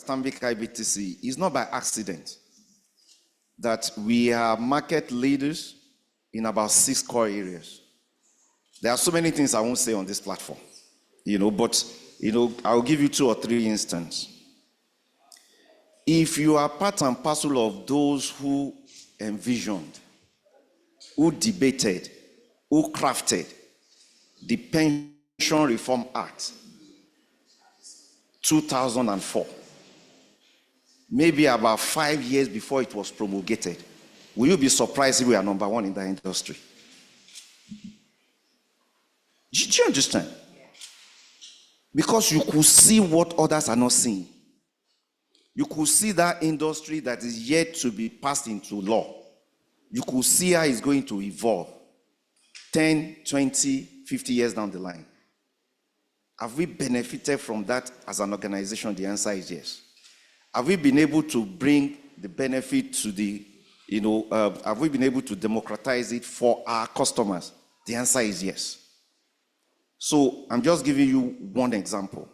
Stanbic IBTC is not by accident that we are market leaders in about 6 core areas. There are so many things I won't say on this platform, but I'll give you 2 or 3 instances. If you are part and parcel of those who envisioned, who debated, who crafted the Pension Reform Act 2004, maybe about 5 years before it was promulgated, will you be surprised if we are number 1 in the industry? Do you understand? Because you could see what others are not seeing. You could see that industry that is yet to be passed into law. You could see how it's going to evolve 10, 20, 50 years down the line. Have we benefited from that as an organization? The answer is yes. Have we been able to bring the benefit to the, have we been able to democratize it for our customers? The answer is yes. So I'm just giving you one example.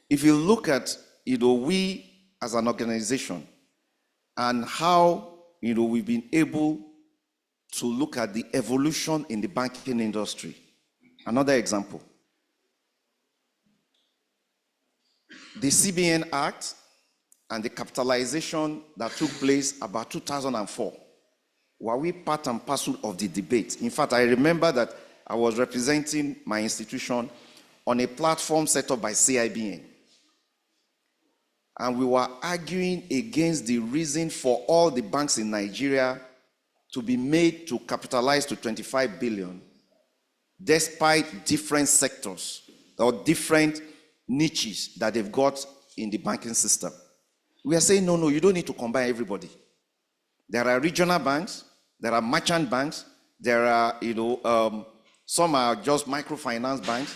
If you look at, we as an organization and how, we've been able to look at the evolution in the banking industry. Another example. The CBN Act and the capitalization that took place about 2004, were we part and parcel of the debate? In fact, I remember that I was representing my institution on a platform set up by CIBN. And we were arguing against the reason for all the banks in Nigeria to be made to capitalize to 25 billion, despite different sectors or different niches that they've got in the banking system. We are saying, no, you don't need to combine everybody. There are regional banks, there are merchant banks, there are, some are just microfinance banks.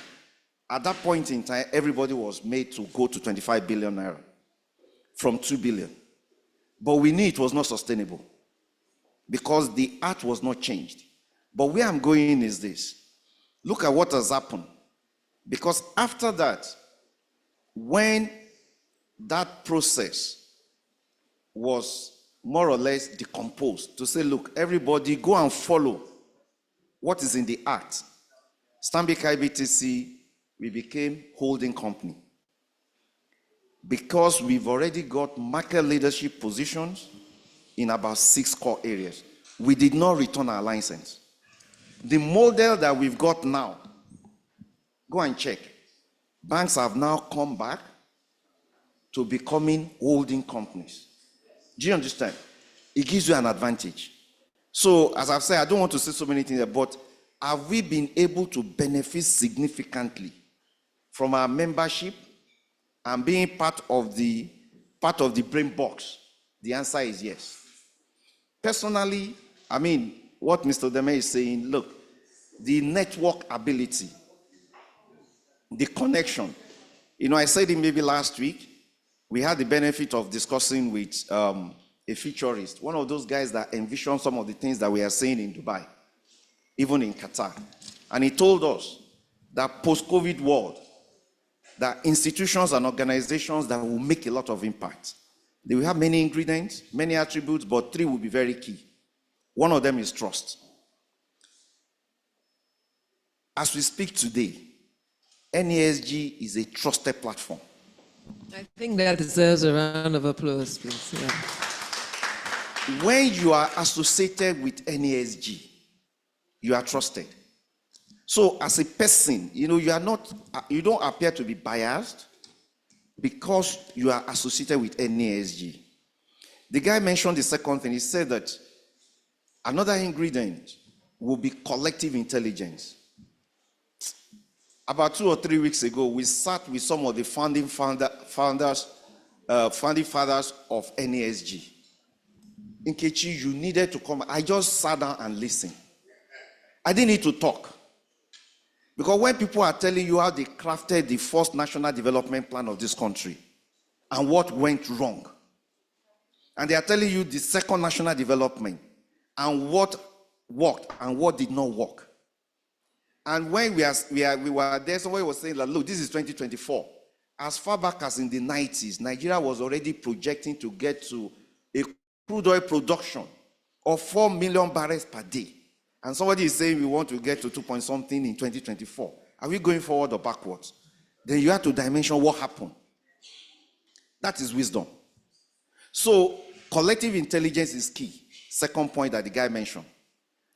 At that point in time, everybody was made to go to 25 billion naira from 2 billion. But we knew it was not sustainable because the art was not changed. But where I'm going is this. Look at what has happened. Because after that, when that process was more or less decomposed to say, look, everybody go and follow what is in the act. Stanbic IBTC, we became holding company. Because we've already got market leadership positions in about 6 core areas. We did not return our license. The model that we've got now, go and check. Banks have now come back to becoming holding companies. Do you understand? It gives you an advantage. So, as I've said, I don't want to say so many things there, but have we been able to benefit significantly from our membership and being part of the brain box? The answer is yes. Personally, what Mr. Deme is saying, look, the network ability, the connection. I said it maybe last week, we had the benefit of discussing with a futurist, one of those guys that envisioned some of the things that we are saying in Dubai, even in Qatar. And he told us that post-COVID world, that institutions and organizations that will make a lot of impact. They will have many ingredients, many attributes, but 3 will be very key. One of them is trust. As we speak today, NASG is a trusted platform. I think that deserves a round of applause, please. Yeah. When you are associated with NASG, you are trusted. So as a person, you don't appear to be biased because you are associated with NASG. The guy mentioned the second thing. He said that another ingredient will be collective intelligence. About 2 or 3 weeks ago, we sat with some of the founding fathers of NASG. Nkechi, you needed to come. I just sat down and listened. I didn't need to talk. Because when people are telling you how they crafted the first national development plan of this country and what went wrong, and they are telling you the second national development and what worked and what did not work. And when we were there, somebody was saying, look, this is 2024. as far back as in the 90s, Nigeria was already projecting to get to a crude oil production of 4 million barrels per day. And somebody is saying we want to get to 2 point something in 2024. Are we going forward or backwards? Then you have to dimension what happened. That is wisdom. So collective intelligence is key. Second point that the guy mentioned.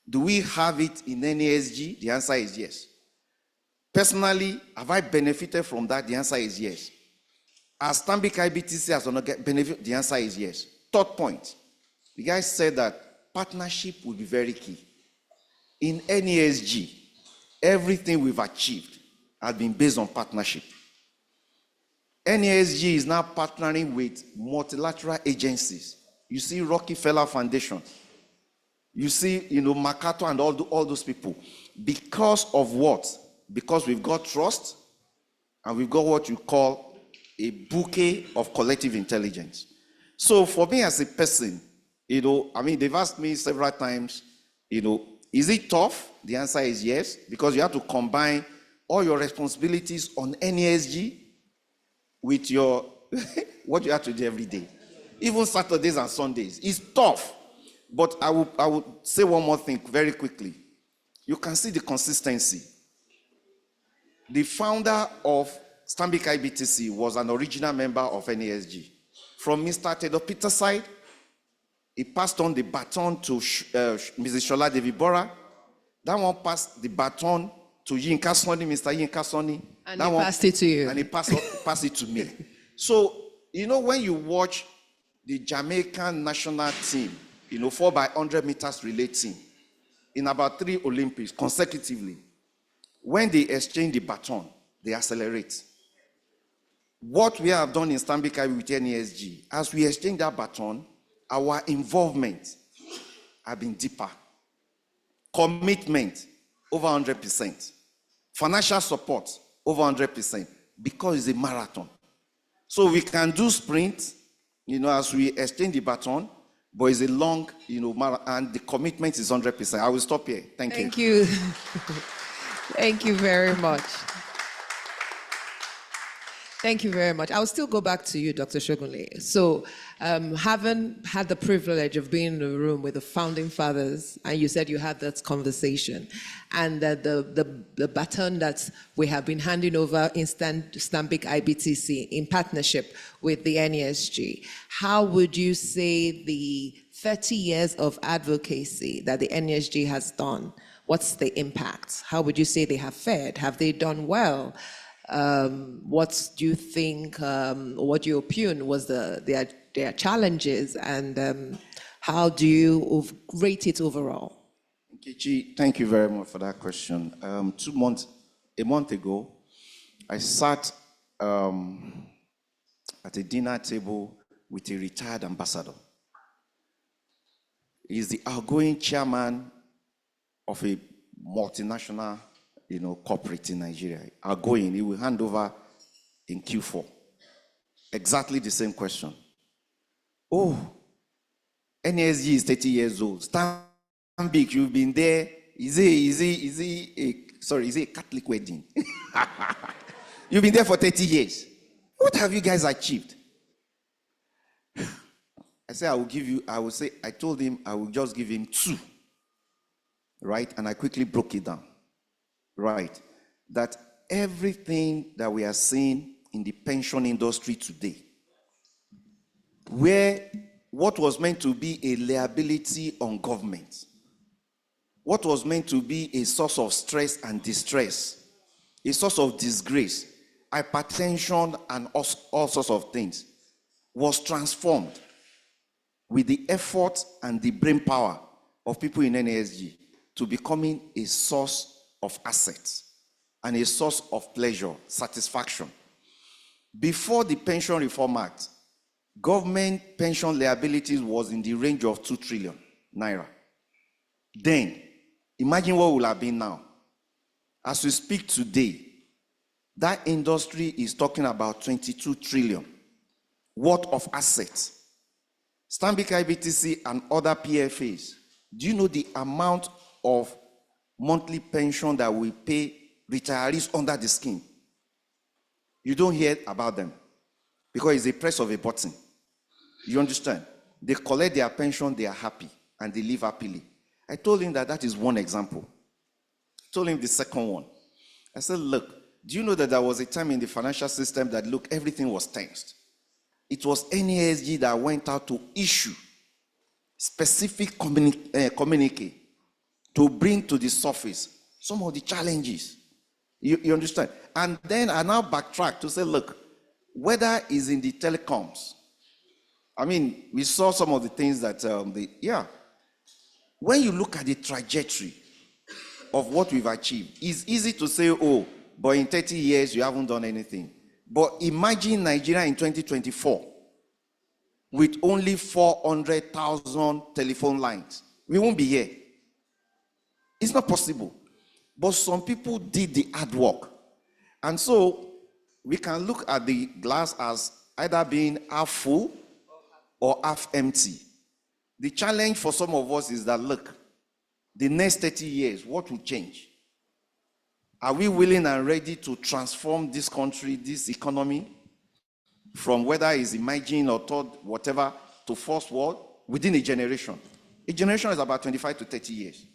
Do we have it in NASG? The answer is yes. Personally, have I benefited from that? The answer is yes. As Stanbic IBTC has not get benefit, the answer is yes. Third point, the guy said that partnership will be very key. In NASG, everything we've achieved has been based on partnership. NASG is now partnering with multilateral agencies. You see Rockefeller Foundation. You see, MacArthur and all those people. Because of what? Because we've got trust and we've got what you call a bouquet of collective intelligence. So for me as a person, they've asked me several times, is it tough? The answer is yes, because you have to combine all your responsibilities on NASG with your what you have to do every day. Even Saturdays and Sundays. It's tough. But I would say one more thing very quickly. You can see the consistency. The founder of Stanbic IBTC was an original member of NASG. From Mr. Tedo Peter's side, he passed on the baton to Mrs. Shola Devi-Bora. That one passed the baton to Yinka Soni, Mr. Yinka Soni. And he passed it to you. And he passed it to me. So, when you watch the Jamaican national team, 4x100 meters relay team, in about 3 Olympics consecutively, when they exchange the baton, they accelerate. What we have done in Stanbic IBTC with NASG, as we exchange that baton, our involvement has been deeper. Commitment, over 100%. Financial support, over 100%, because it's a marathon. So we can do sprint, as we exchange the baton, but it's a long, marathon, and the commitment is 100%. I will stop here. Thank you. Thank you. Thank you very much. Thank you very much. I'll still go back to you, Dr. Shogunle. So, having had the privilege of being in the room with the founding fathers, and you said you had that conversation, and that the baton that we have been handing over in Stanbic IBTC in partnership with the NASG, how would you say the 30 years of advocacy that the NASG has done, what's the impact? How would you say they have fared? Have they done well? What do you think, what do you opine was their challenges, and how do you rate it overall? Nkechi, thank you very much for that question. A month ago, I sat at a dinner table with a retired ambassador. He's the outgoing chairman of a multinational corporate in Nigeria. Outgoing, he will hand over in Q4. Exactly the same question. Oh, NASG is 30 years old. Stanbic, you've been there. Is it a Catholic wedding? You've been there for 30 years. What have you guys achieved? I told him I will just give him 2. Right? And I quickly broke it down. Right? That everything that we are seeing in the pension industry today, where what was meant to be a liability on government, what was meant to be a source of stress and distress, a source of disgrace, hypertension and all sorts of things, was transformed with the effort and the brain power of people in NASG to becoming a source of assets and a source of pleasure, satisfaction. Before the Pension Reform Act, government pension liabilities was in the range of 2 trillion naira. Then, imagine what will have been now. As we speak today, that industry is talking about 22 trillion worth of assets. Stanbic IBTC and other PFAs, do you know the amount of monthly pension that we pay retirees under the scheme? You don't hear about them because it's a press of a button. You understand? They collect their pension, they are happy, and they live happily. I told him that is one example. I told him the second one. I said, look, do you know that there was a time in the financial system that, look, everything was tensed? It was NASG that went out to issue specific communique to bring to the surface some of the challenges. You understand? And then I now backtrack to say, look, whether it's in the telecoms, I mean, we saw some of the things that, when you look at the trajectory of what we've achieved, it's easy to say, oh, but in 30 years, you haven't done anything. But imagine Nigeria in 2024 with only 400,000 telephone lines. We won't be here. It's not possible. But some people did the hard work. And so we can look at the glass as either being half full or half empty. The challenge for some of us is that, look, the next 30 years, what will change? Are we willing and ready to transform this country, this economy, from whether it's emerging or third, whatever, to first world within a generation? A generation is about 25 to 30 years.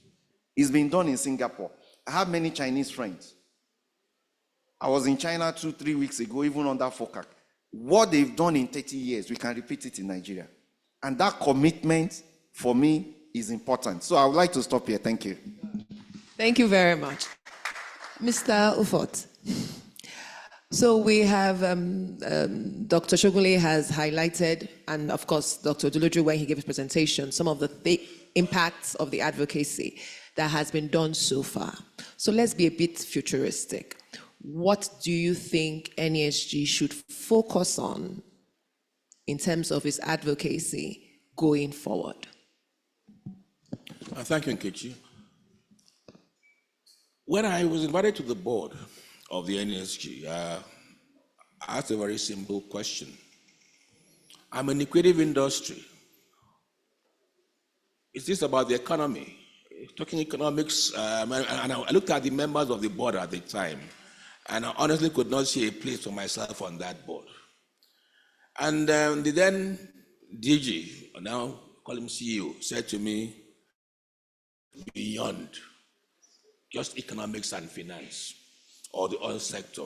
It's been done in Singapore. I have many Chinese friends. I was in China 2-3 weeks ago, even under FOCAC. What they've done in 30 years, we can repeat it in Nigeria. And that commitment, for me, is important. So I would like to stop here. Thank you. Thank you very much. Mr. Ufot. So we have Dr. Shogunle has highlighted, and of course, Dr. Duluju, when he gave his presentation, some of the impacts of the advocacy that has been done so far. So let's be a bit futuristic. What do you think NESG should focus on in terms of its advocacy going forward? Thank you, Nkechi. When I was invited to the board of the NESG, I asked a very simple question. I'm in the creative industry. Is this about the economy? Talking economics, and I looked at the members of the board at the time, and I honestly could not see a place for myself on that board. And the then DG, now call him CEO, said to me, beyond just economics and finance or the oil sector.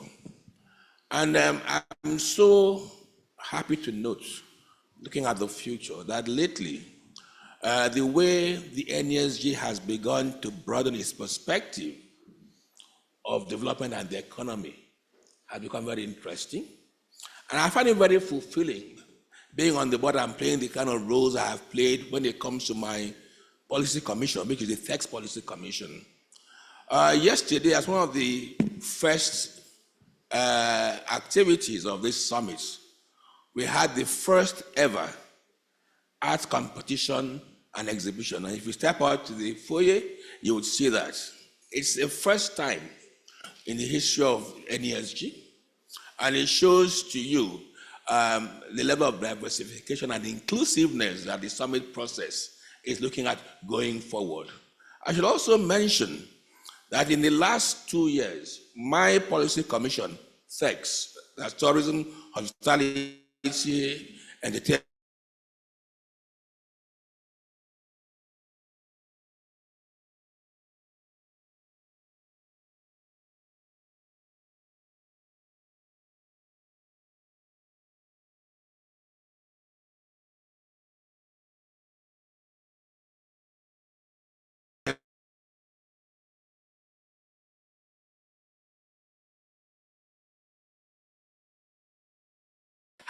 And I'm so happy to note, looking at the future, that lately, the way the NESG has begun to broaden its perspective of development and the economy has become very interesting. And I find it very fulfilling being on the board and playing the kind of roles I have played when it comes to my policy commission, which is the Tax Policy Commission. Yesterday, as one of the first activities of this summit, we had the first ever art competition and exhibition. And if you step out to the foyer, you would see that. It's the first time in the history of NESG, and it shows to you the level of diversification and inclusiveness that the summit process is looking at going forward. I should also mention that in the last 2 years, my policy commission, THEX, that's tourism, hospitality, entertainment,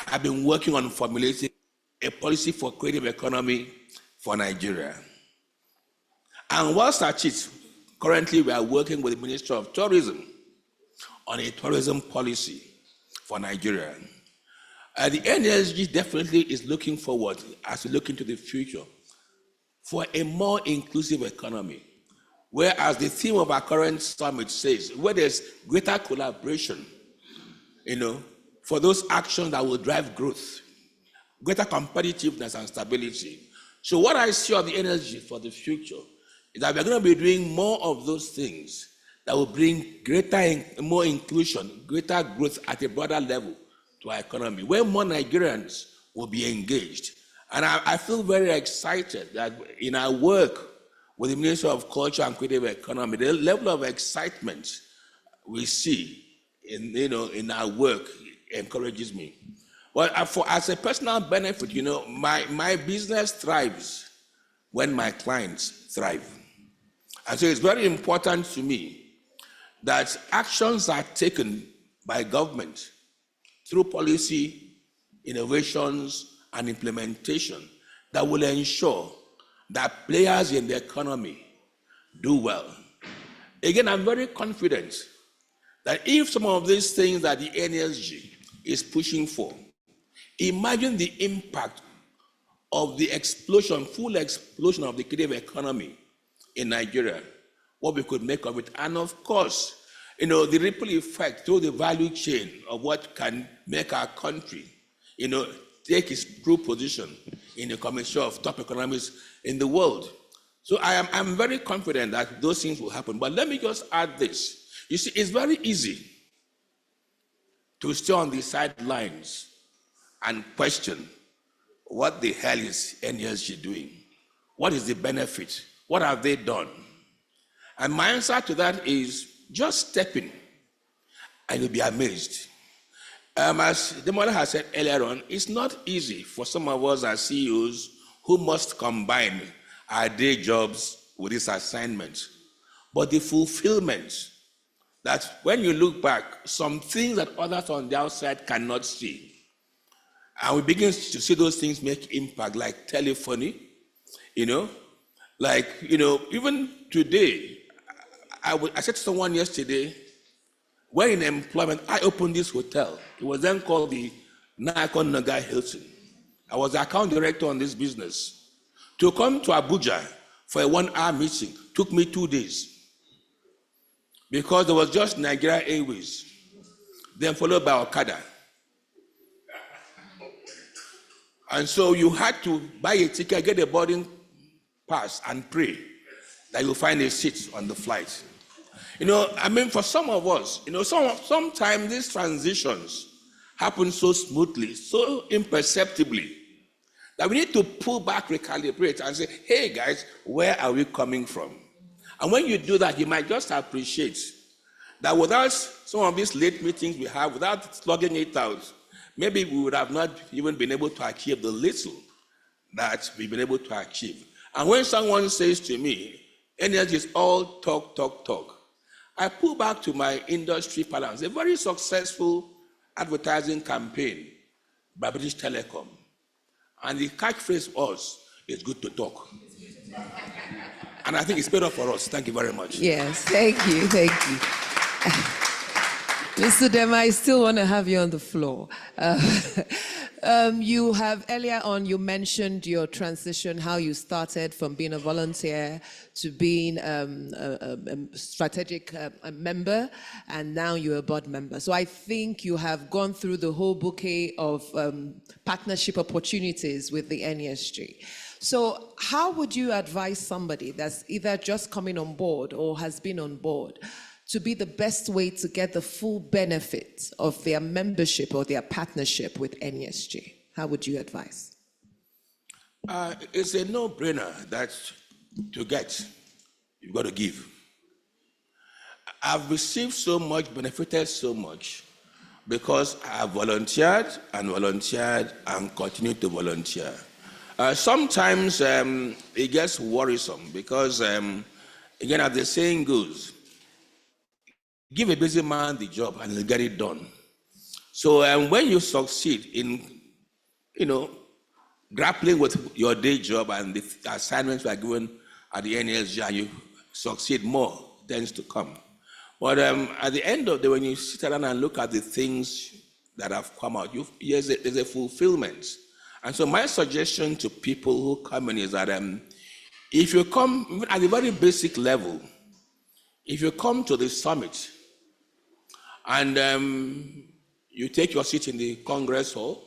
have been working on formulating a policy for creative economy for Nigeria. And whilst at it, currently we are working with the Minister of Tourism on a tourism policy for Nigeria. The NSG definitely is looking forward, as we look into the future, for a more inclusive economy, whereas the theme of our current summit says, where there's greater collaboration, for those actions that will drive growth, greater competitiveness and stability. So what I see of the energy for the future is that we're going to be doing more of those things that will bring more inclusion, greater growth at a broader level to our economy, where more Nigerians will be engaged. And I feel very excited that in our work with the Ministry of Culture and Creative Economy, the level of excitement we see in our work encourages me. Well, as a personal benefit, my business thrives when my clients thrive. And so it's very important to me that actions are taken by government through policy, innovations, and implementation that will ensure that players in the economy do well. Again, I'm very confident that if some of these things that the NSG is pushing for, imagine the impact of the full explosion of the creative economy in Nigeria, what we could make of it. And of course, the ripple effect through the value chain of what can make our country, take its true position in the commission of top economies in the world. So I'm very confident that those things will happen. But let me just add this. You see, it's very easy to stay on the sidelines and question, what the hell is NSG doing? What is the benefit? What have they done? And my answer to that is just step in and you'll be amazed. As the mother has said earlier on, it's not easy for some of us as CEOs who must combine our day jobs with this assignment. But the fulfillment that when you look back, some things that others on the outside cannot see, and we begin to see those things make impact, like telephony, even today, I said to someone yesterday, when in employment, I opened this hotel. It was then called the Naga Hilton. I was the account director on this business. To come to Abuja for a 1-hour meeting took me 2 days because there was just Nigeria Airways, then followed by Okada. And so you had to buy a ticket, get a boarding pass, and pray that you'll find a seat on the flight. For some of us, sometimes these transitions happen so smoothly, so imperceptibly, that we need to pull back, recalibrate, and say, hey guys, where are we coming from? And when you do that, you might just appreciate that without some of these late meetings we have, without slugging it out, maybe we would have not even been able to achieve the little that we've been able to achieve. And when someone says to me, energy is all talk, talk, talk, I pull back to my industry balance, a very successful advertising campaign by British Telecom. And the catchphrase was, it's good to talk. And I think it's paid off for us. Thank you very much. Yes, thank you. Mr. Dema, I still want to have you on the floor. You have, earlier on, you mentioned your transition, how you started from being a volunteer to being a strategic member, and now you're a board member. So I think you have gone through the whole bouquet of partnership opportunities with the NSG. So how would you advise somebody that's either just coming on board or has been on board to be the best way to get the full benefit of their membership or their partnership with NSG? How would you advise? It's a no-brainer that to get, you've got to give. I've received so much, benefited so much, because I have volunteered and continue to volunteer. Sometimes it gets worrisome because, again, as the saying goes, give a busy man the job and he'll get it done. So when you succeed in, grappling with your day job and the assignments you are given at the NSG, and you succeed, more tends to come. But at the end of the day, when you sit around and look at the things that have come out, there's a fulfillment. And so my suggestion to people who come in is that if you come at the very basic level, if you come to the summit and you take your seat in the Congress Hall,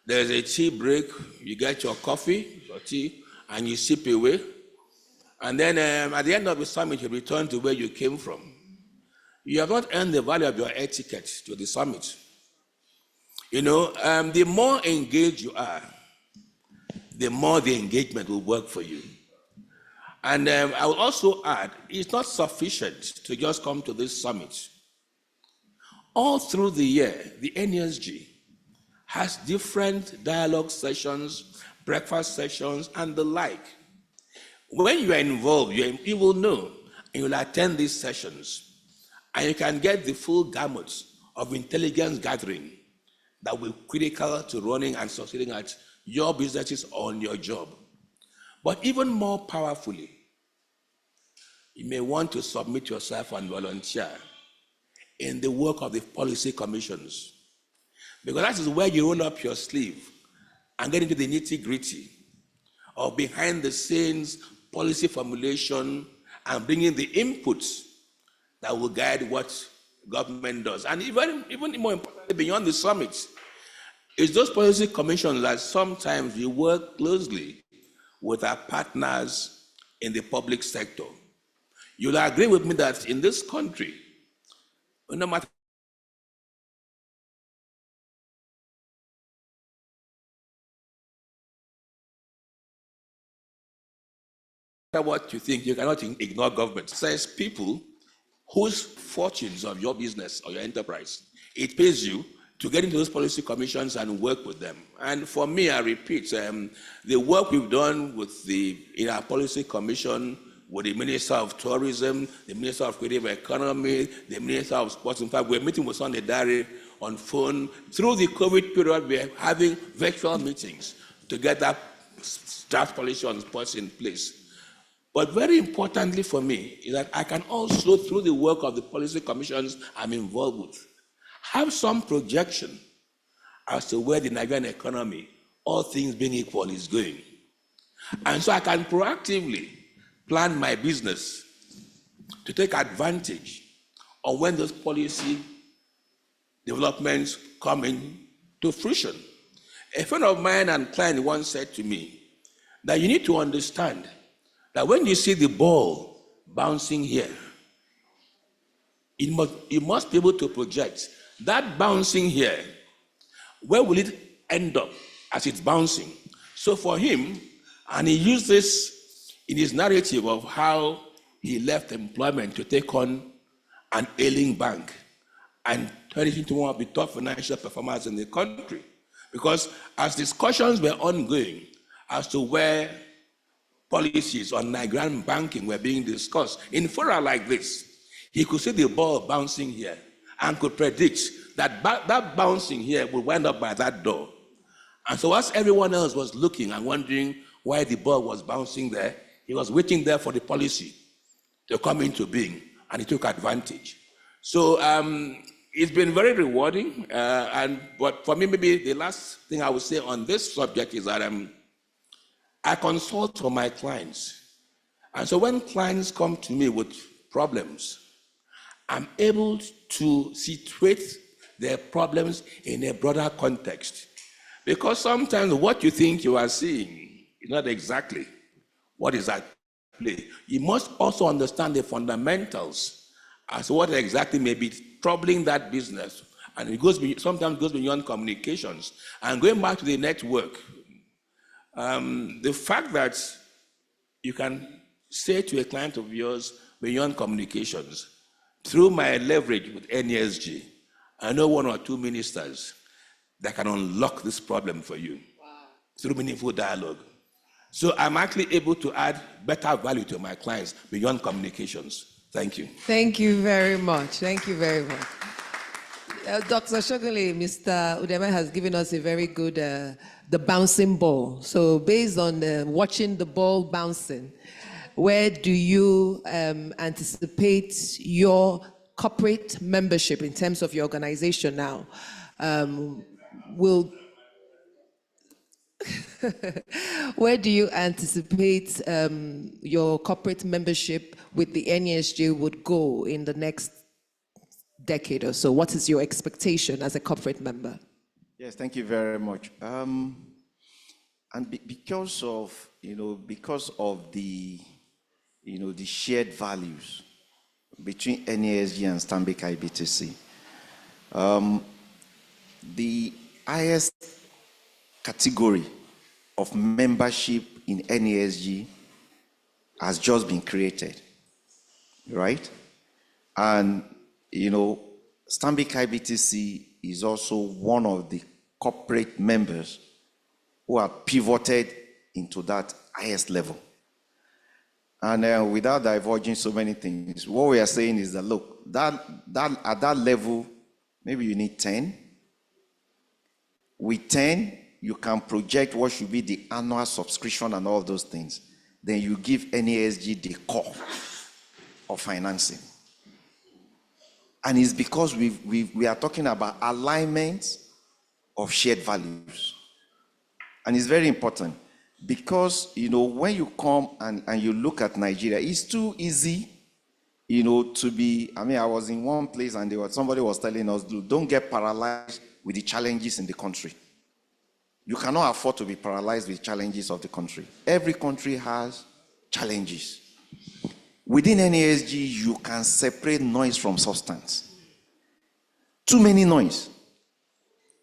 there's a tea break, you get your coffee, your tea, and you sip away. And then at the end of the summit, you return to where you came from. you have not earned the value of your air ticket to the summit. The more engaged you are, the more the engagement will work for you. And I will also add, it's not sufficient to just come to this summit. All through the year, the NSG has different dialogue sessions, breakfast sessions, and the like. When you are involved, you will know, and you will attend these sessions, and you can get the full gamut of intelligence gathering that will be critical to running and succeeding at your businesses on your job. But even more powerfully, you may want to submit yourself and volunteer in the work of the policy commissions, because that is where you roll up your sleeve and get into the nitty-gritty of behind the scenes policy formulation and bringing the inputs that will guide what government does. And even more importantly, beyond the summit, it's those policy commissions that sometimes we work closely with our partners in the public sector. You'll agree with me that in this country, no matter what you think, you cannot ignore government. It says people whose fortunes of your business or your enterprise, it pays you to get into those policy commissions and work with them. And for me, I repeat, the work we've done in our policy commission with the Minister of Tourism, the Minister of Creative Economy, the Minister of Sports. In fact, we're meeting with Sunday Diary on phone. Through the COVID period, we're having virtual meetings to get that draft policy on sports in place. But very importantly for me is that I can also, through the work of the policy commissions I'm involved with, have some projection as to where the Nigerian economy, all things being equal, is going. And so I can proactively plan my business to take advantage of when those policy developments come into fruition. A friend of mine and client once said to me that you need to understand that when you see the ball bouncing here, you must be able to project that bouncing here, where will it end up as it's bouncing? So for him, and he used this in his narrative of how he left employment to take on an ailing bank and turn it into one of the top financial performers in the country. Because as discussions were ongoing as to where policies on Nigerian banking were being discussed, in fora like this, he could see the ball bouncing here and could predict that that bouncing here would wind up by that door. And so as everyone else was looking and wondering why the ball was bouncing there, he was waiting there for the policy to come into being, and he took advantage. So it's been very rewarding. But for me, maybe the last thing I would say on this subject is that I consult for my clients. And so when clients come to me with problems, I'm able to situate their problems in a broader context. Because sometimes what you think you are seeing is not exactly what is at play. You must also understand the fundamentals as to what exactly may be troubling that business. And it sometimes goes beyond communications. And going back to the network, the fact that you can say to a client of yours beyond communications, through my leverage with NESG, I know one or two ministers that can unlock this problem for you through meaningful dialogue. So I'm actually able to add better value to my clients beyond communications. Thank you. Thank you very much. Thank you very much. Dr. Shogunle, Mr. Udeme has given us a very good, the bouncing ball. So based on watching the ball bouncing, where do you anticipate your corporate membership in terms of your organization now where do you anticipate your corporate membership with the NESJ would go in the next decade or so? What is your expectation as a corporate member? Yes, thank you very much. Because of the the shared values between NASG and Stanbic IBTC. The highest category of membership in NASG has just been created, right? And, Stanbic IBTC is also one of the corporate members who have pivoted into that highest level. And without divulging so many things, what we are saying is that, look, at that level, maybe you need 10. With 10, you can project what should be the annual subscription and all those things. Then you give NASG the core of financing. And it's because we are talking about alignment of shared values. And it's very important because, when you come and you look at Nigeria, it's too easy, to be, I was in one place and somebody was telling us, don't get paralyzed with the challenges in the country. You cannot afford to be paralyzed with challenges of the country. Every country has challenges. Within NASG, you can separate noise from substance. Too many noise.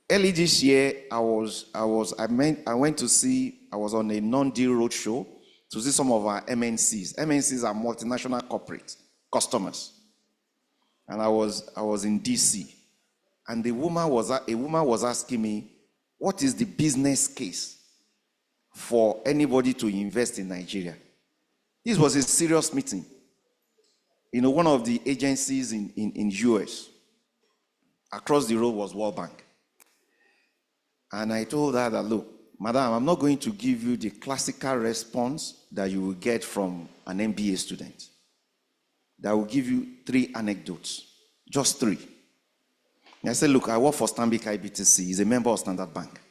Early this year, I was on a non-deal roadshow to see some of our MNCs. MNCs are multinational corporate customers. And I was in DC. And a woman was asking me, what is the business case for anybody to invest in Nigeria? This was a serious meeting. One of the agencies in US, across the road was World Bank. And I told her that, look, madam, I'm not going to give you the classical response that you will get from an MBA student. That will give you 3 anecdotes, just 3. And I said, look, I work for Stanbic IBTC. He's a member of Standard Bank.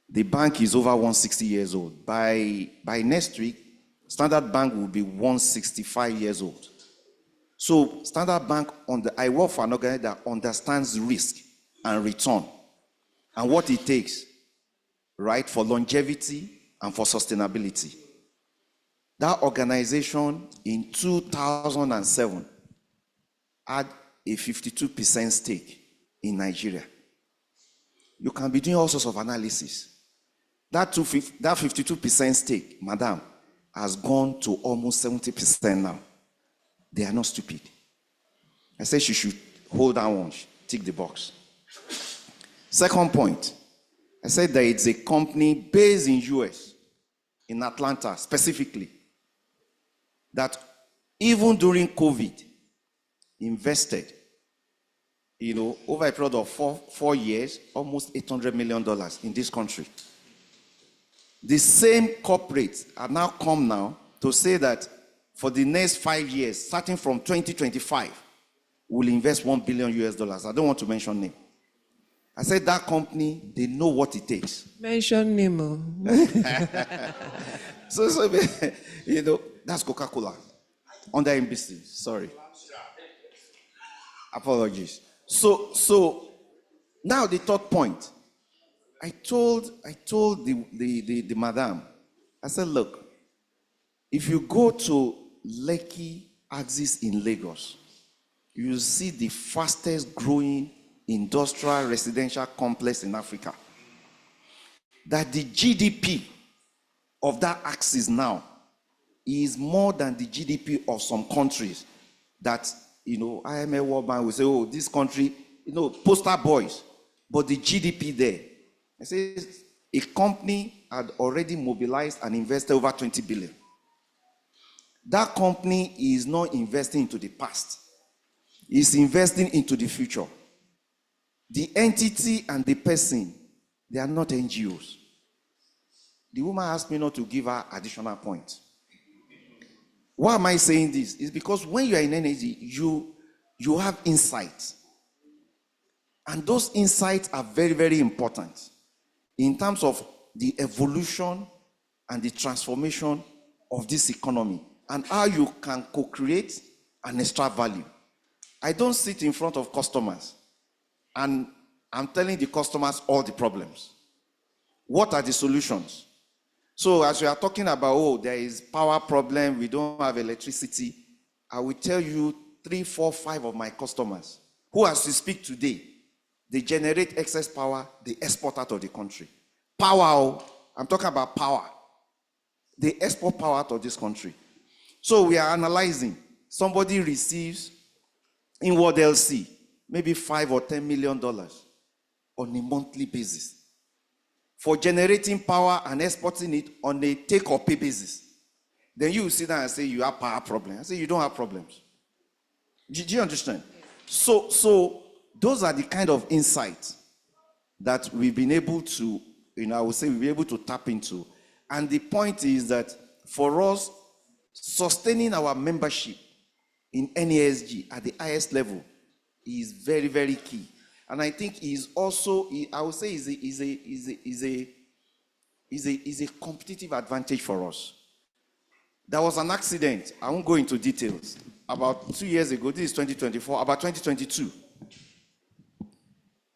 The bank is over 160 years old. By next week, Standard Bank will be 165 years old. So Standard Bank, I work for an organization that understands risk and return and what it takes, right, for longevity and for sustainability. That organization in 2007 had a 52% stake in Nigeria. You can be doing all sorts of analysis. That 52% stake, madam, has gone to almost 70% now. They are not stupid. I said she should hold that one, tick the box. Second point, I said that it's a company based in US, in Atlanta specifically, that even during COVID, invested, over a period of 4 years, almost $800 million in this country. The same corporates are now come now to say that for the next 5 years, starting from 2025, we'll invest $1 billion. I don't want to mention name. I said that company, they know what it takes. Mention Nemo. So that's Coca-Cola. Under NBC, sorry. Apologies. So now the third point. I told the madam, I said, look, if you go to Lekki Axis in Lagos, you see the fastest growing industrial residential complex in Africa. That the GDP of that axis now is more than the GDP of some countries that, IMF World Bank will say, oh, this country, poster boys, but the GDP there. I say a company had already mobilized and invested over 20 billion. That company is not investing into the past. It's investing into the future. The entity and the person, they are not NGOs. The woman asked me not to give her additional points. Why am I saying this? It's because when you are in energy, you have insights. And those insights are very, very important in terms of the evolution and the transformation of this economy and how you can co-create and extract value. I don't sit in front of customers and I'm telling the customers all the problems. What are the solutions? So as we are talking about, there is power problem, we don't have electricity, I will tell you 3, 4, 5 of my customers who, as we speak today, they generate excess power, they export out of the country. Power, I'm talking about power. They export power out of this country. So we are analyzing. Somebody receives in what they'll see, maybe $5 or $10 million on a monthly basis for generating power and exporting it on a take or pay basis. Then you sit down and say you have power problems. I say you don't have problems. Do you understand? So those are the kind of insights that we've been able to, I would say we've been able to tap into. And the point is that for us, sustaining our membership in NASG at the highest level is very, very key. And I think is also, I would say, is a competitive advantage for us. There was an accident, I won't go into details, about 2 years ago, this is 2024, about 2022.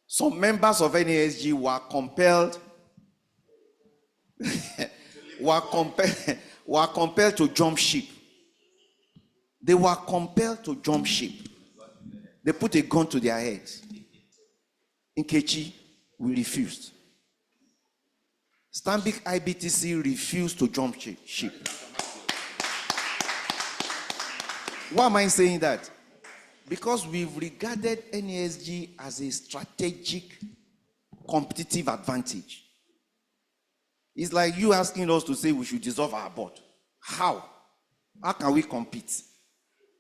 Some members of NASG were compelled to jump ship. They were compelled to jump ship. They put a gun to their heads. In Kechi, we refused. Stanbic IBTC refused to jump ship. Why am I saying that? Because we've regarded NASG as a strategic competitive advantage. It's like you asking us to say we should dissolve our board. How? How can we compete?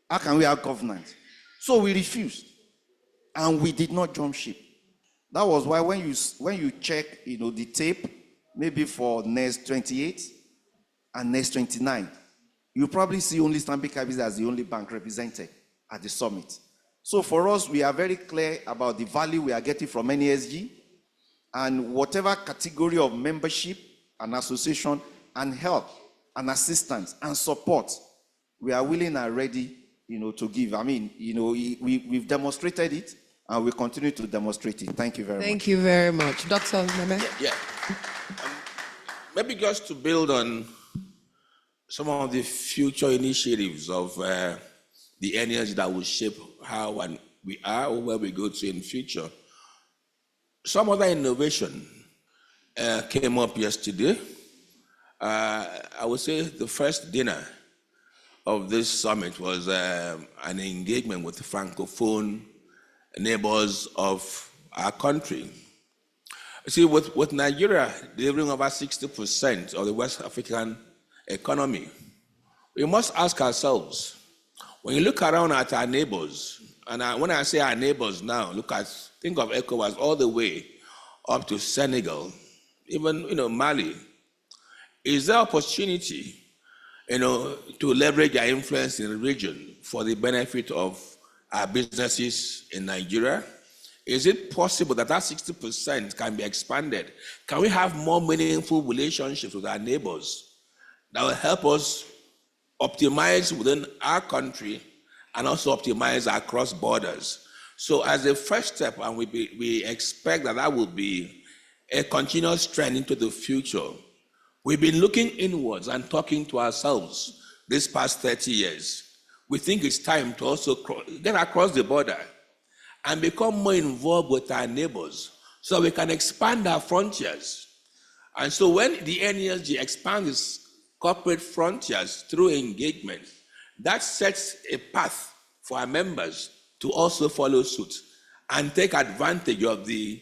How can we have governance? So we refused. And we did not jump ship. That was why when you check the tape, maybe for next 28 and next 29, you probably see only Stanbic IBTC as the only bank represented at the summit. So for us, we are very clear about the value we are getting from NASG, and whatever category of membership and association and help and assistance and support we are willing and ready to give. I mean, we've demonstrated it and we continue to demonstrate it. Thank you very much. Thank you very much. Dr. Meme? Yeah. Maybe just to build on some of the future initiatives of the energy that will shape how and we are or where we go to in the future. Some other innovation came up yesterday. I would say the first dinner of this summit was an engagement with the Francophone neighbors of our country. You see, with Nigeria delivering over 60% of the West African economy, we must ask ourselves, when you look around at our neighbors, and when I say our neighbors now, think of ECOWAS all the way up to Senegal, even Mali, is there opportunity to leverage our influence in the region for the benefit of our businesses in Nigeria? Is it possible that 60% can be expanded? Can we have more meaningful relationships with our neighbors that will help us optimize within our country and also optimize across borders? So as a first step, and we expect that will be a continuous trend into the future, we've been looking inwards and talking to ourselves this past 30 years. We think it's time to also get across the border and become more involved with our neighbors so we can expand our frontiers. And so when the NASG expands its corporate frontiers through engagement, that sets a path for our members to also follow suit and take advantage of the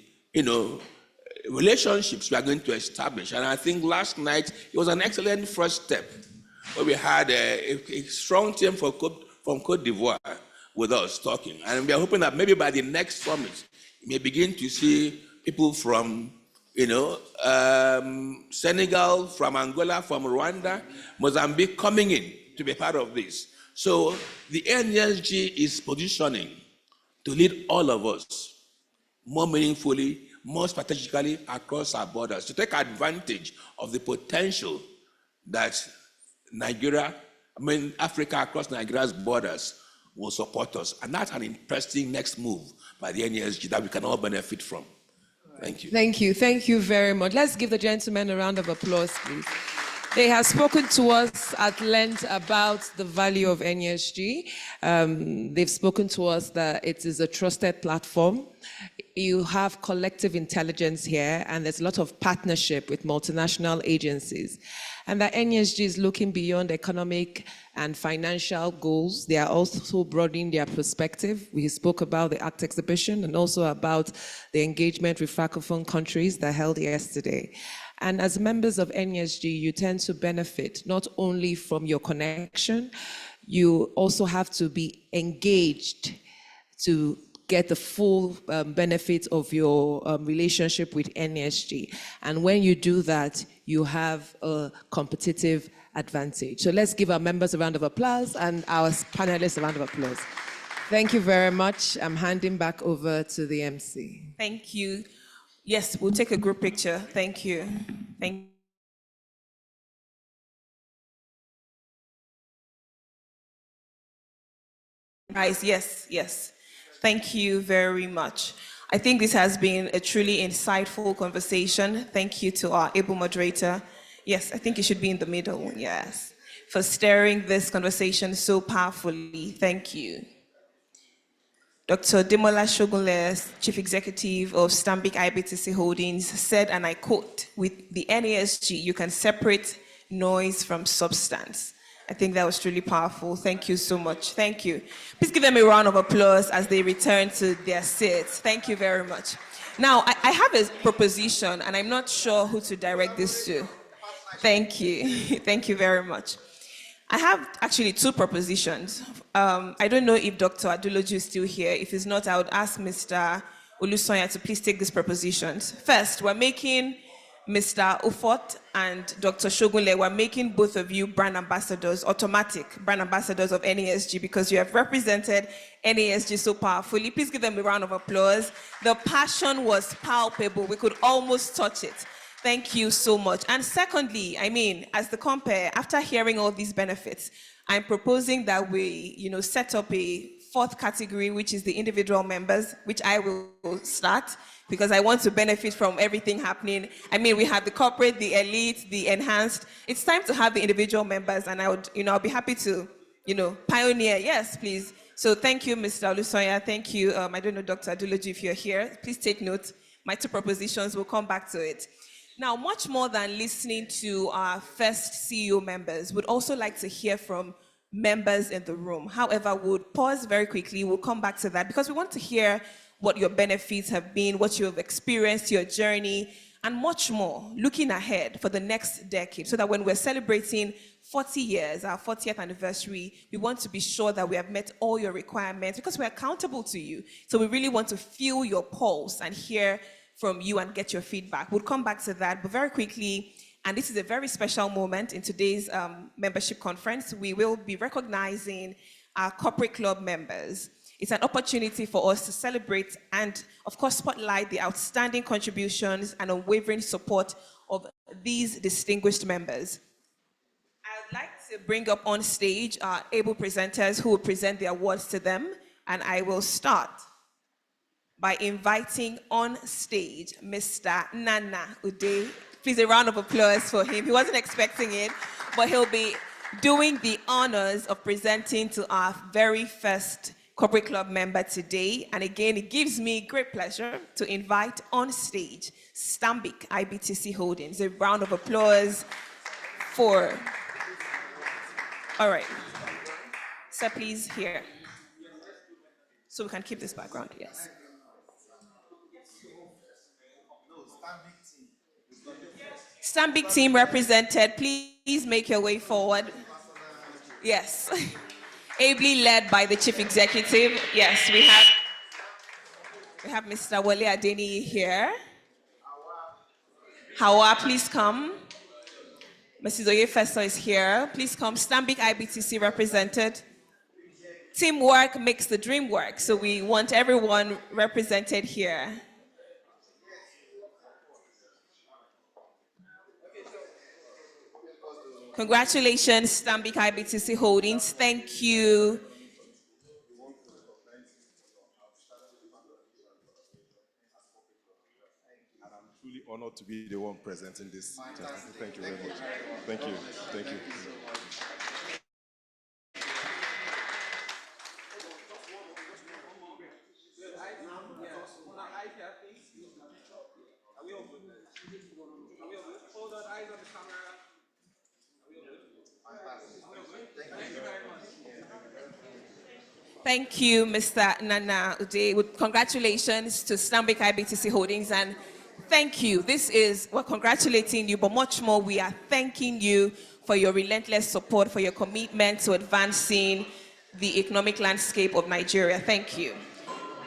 relationships we are going to establish. And I think last night it was an excellent first step where we had a strong team from Côte d'Ivoire with us talking. And we are hoping that maybe by the next summit, we may begin to see people from Senegal, from Angola, from Rwanda, Mozambique coming in to be part of this. So the NASG is positioning to lead all of us more meaningfully, more strategically across our borders, to take advantage of the potential that Africa across Nigeria's borders will support us. And that's an interesting next move by the NASG that we can all benefit from. Thank you. Thank you. Thank you very much. Let's give the gentleman a round of applause, please. They have spoken to us at length about the value of NESG. They've spoken to us that it is a trusted platform. You have collective intelligence here, and there's a lot of partnership with multinational agencies. And that NESG is looking beyond economic and financial goals. They are also broadening their perspective. We spoke about the ACT exhibition and also about the engagement with Francophone countries that held yesterday. And as members of NESG, you tend to benefit not only from your connection, you also have to be engaged to get the full benefit of your relationship with NESG. And when you do that, you have a competitive advantage. So let's give our members a round of applause and our panelists a round of applause. Thank you very much. I'm handing back over to the MC. Thank you. Yes, we'll take a group picture. Thank you. Thank you. Guys, yes. Thank you very much. I think this has been a truly insightful conversation. Thank you to our able moderator. Yes, I think you should be in the middle, yes, for steering this conversation so powerfully. Thank you. Dr. Demola Shogunle, Chief Executive of Stanbic IBTC Holdings, said, and I quote, "With the NESG, you can separate noise from substance." I think that was truly powerful. Thank you so much. Thank you. Please give them a round of applause as they return to their seats. Thank you very much. Now, I have a proposition, and I'm not sure who to direct this to. Thank you. Thank you very much. I have actually two propositions. I don't know if Dr. Aduloju is still here. If he's not, I would ask Mr. Olusoya to please take these propositions. First, we're making Mr. Ufot and Dr. Shogunle, we're making both of you brand ambassadors, automatic brand ambassadors of NESG, because you have represented NESG so powerfully. Please give them a round of applause. The passion was palpable. We could almost touch it. Thank you so much. And secondly, as the compare, after hearing all these benefits, I'm proposing that we, set up a fourth category, which is the individual members, which I will start because I want to benefit from everything happening. We have the corporate, the elite, the enhanced. It's time to have the individual members, and I'll be happy to, pioneer. Yes, please. So thank you, Mr. Olusoya. Thank you. I don't know, Dr. Aduloju, if you're here. Please take note. My two propositions, we'll come back to it. Now, much more than listening to our first CEO members, would also like to hear from members in the room. However, we'll pause very quickly. We'll come back to that because we want to hear what your benefits have been, what you have experienced, your journey, and much more, looking ahead for the next decade, so that when we're celebrating 40 years, our 40th anniversary, we want to be sure that we have met all your requirements because we're accountable to you. So we really want to feel your pulse and hear from you and get your feedback. We'll come back to that, but very quickly, and this is a very special moment in today's membership conference, we will be recognizing our corporate club members. It's an opportunity for us to celebrate and, of course, spotlight the outstanding contributions and unwavering support of these distinguished members. I'd like to bring up on stage our able presenters who will present the awards to them, and I will start by inviting on stage Mr. Nana Ude. Please, a round of applause for him. He wasn't expecting it, but he'll be doing the honors of presenting to our very first corporate club member today. And again, it gives me great pleasure to invite on stage Stanbic IBTC Holdings. A round of applause for, all right. Sir, please, here. So we can keep this background, yes. Stanbic team represented, please make your way forward. Yes. Ably led by the chief executive. Yes, we have Mr. Wale Adeni here. Hawa, please come. Mrs. Oyefeso is here. Please come. Stanbic IBTC represented. Teamwork makes the dream work, so we want everyone represented here. Congratulations, Stanbic IBTC Holdings. Thank you. truly honored to be the one presenting this. Thank you very much. Thank you. Thank you. Thank you, Mr. Nana Ude. Congratulations to Stanbic IBTC Holdings, and thank you. We're congratulating you, but much more, we are thanking you for your relentless support, for your commitment to advancing the economic landscape of Nigeria. Thank you.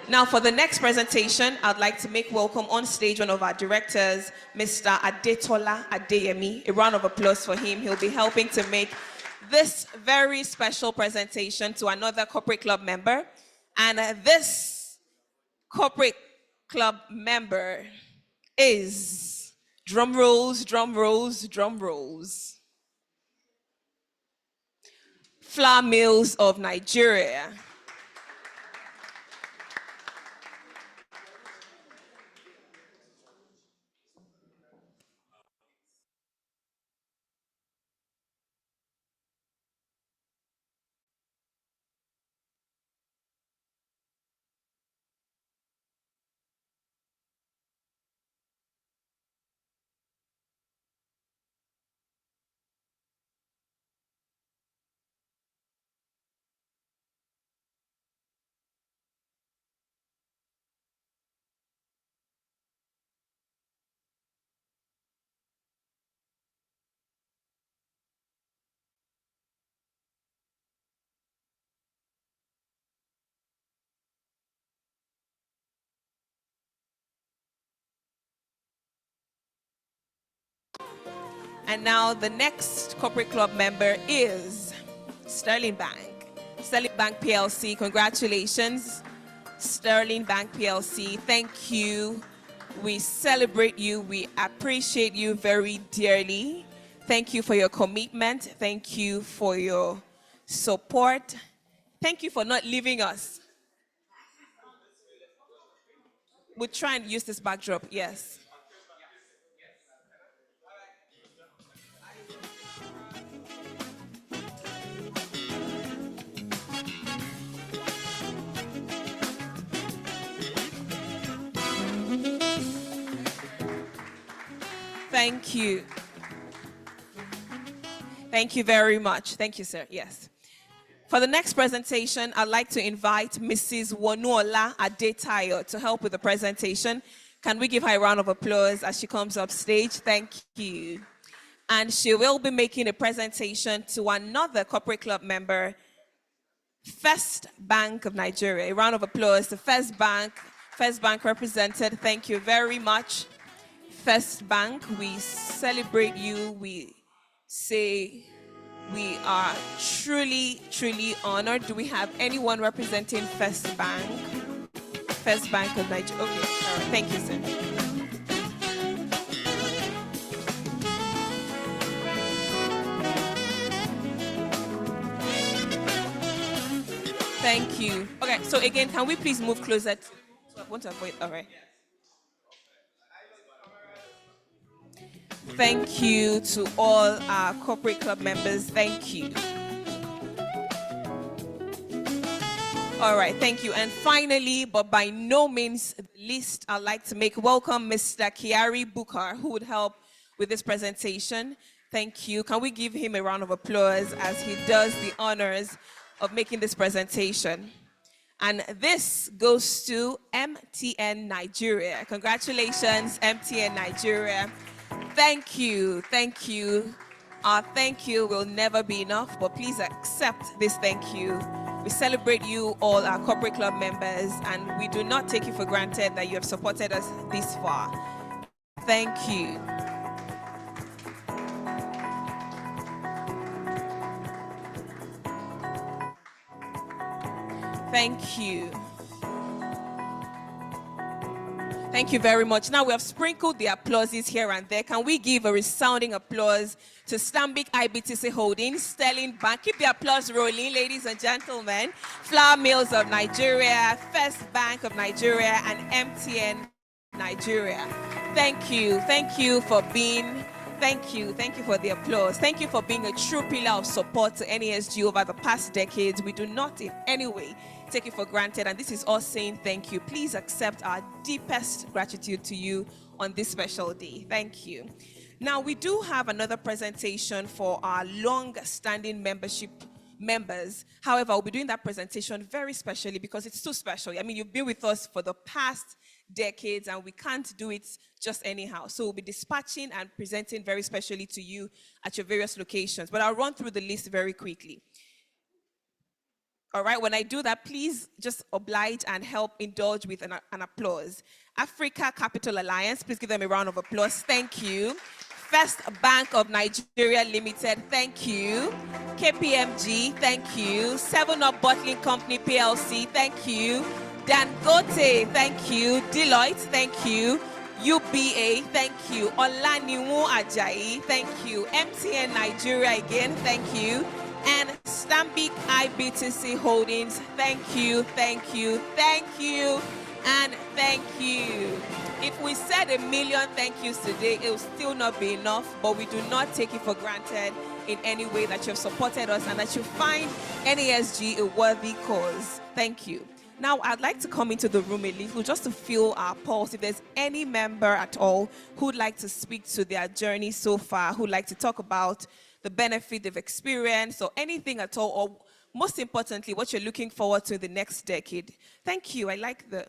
Now, for the next presentation, I'd like to make welcome on stage one of our directors, Mr. Adetola Adeyemi. A round of applause for him. He'll be helping to make this very special presentation to another corporate club member. And this corporate club member is, drum rolls, drum rolls, drum rolls, Flour Mills of Nigeria. And now the next corporate club member is Sterling Bank. Sterling Bank PLC, congratulations. Sterling Bank PLC, thank you. We celebrate you. We appreciate you very dearly. Thank you for your commitment. Thank you for your support. Thank you for not leaving us. We'll try and use this backdrop, yes. Thank you. Thank you very much. Thank you, sir. Yes. For the next presentation, I'd like to invite Mrs. Wonuola Adetayo to help with the presentation. Can we give her a round of applause as she comes up stage? Thank you. And she will be making a presentation to another corporate club member, First Bank of Nigeria. A round of applause to First Bank represented. Thank you very much. First Bank, we celebrate you. We say we are truly, truly honored. Do we have anyone representing First Bank? First Bank of Nigeria. Okay, all right. Thank you, sir. Thank you. Okay, so again, can we please move closer? I want to avoid, all right. Thank you to all our corporate club members. Thank you. All right, thank you. And finally, but by no means least, I'd like to make welcome Mr. Kiari Bukar, who would help with this presentation. Thank you. Can we give him a round of applause as he does the honors of making this presentation? And this goes to MTN Nigeria. Congratulations, MTN Nigeria. Thank you, thank you. Our thank you will never be enough, but please accept this thank you. We celebrate you, all our corporate club members, and we do not take it for granted that you have supported us this far. Thank you. Thank you. Thank you very much. Now we have sprinkled the applauses here and there. Can we give a resounding applause to Stanbic IBTC Holdings, Sterling Bank? Keep the applause rolling, ladies and gentlemen. Flour Mills of Nigeria, First Bank of Nigeria, and MTN Nigeria. Thank you. Thank you for being, thank you. Thank you for the applause. Thank you for being a true pillar of support to NASG over the past decades. We do not in any way take it for granted, and this is us saying thank you. Please accept our deepest gratitude to you on this special day. Thank you. Now, we do have another presentation for our long-standing membership members. However, I'll be doing that presentation very specially because it's too special. I mean, you've been with us for the past decades and we can't do it just anyhow. So we'll be dispatching and presenting very specially to you at your various locations. But I'll run through the list very quickly. All right, when I do that, please just oblige and help indulge with an applause. Africa Capital Alliance, please give them a round of applause. Thank you. First Bank of Nigeria Limited, thank you. KPMG, thank you. 7-Up Bottling Company PLC, thank you. Dangote, thank you. Deloitte, thank you. UBA, thank you. Olaniwu Ajayi, thank you. MTN Nigeria again, thank you. And Stanbic IBTC Holdings, thank you, thank you, thank you, and thank you. If we said 1 million thank yous today, it will still not be enough, but we do not take it for granted in any way that you've supported us and that you find NASG a worthy cause. Thank you. Now, I'd like to come into the room a little just to feel our pulse. If there's any member at all who'd like to speak to their journey so far, who'd like to talk about the benefit they've experienced or anything at all, or most importantly, what you're looking forward to in the next decade. Thank you. I like the...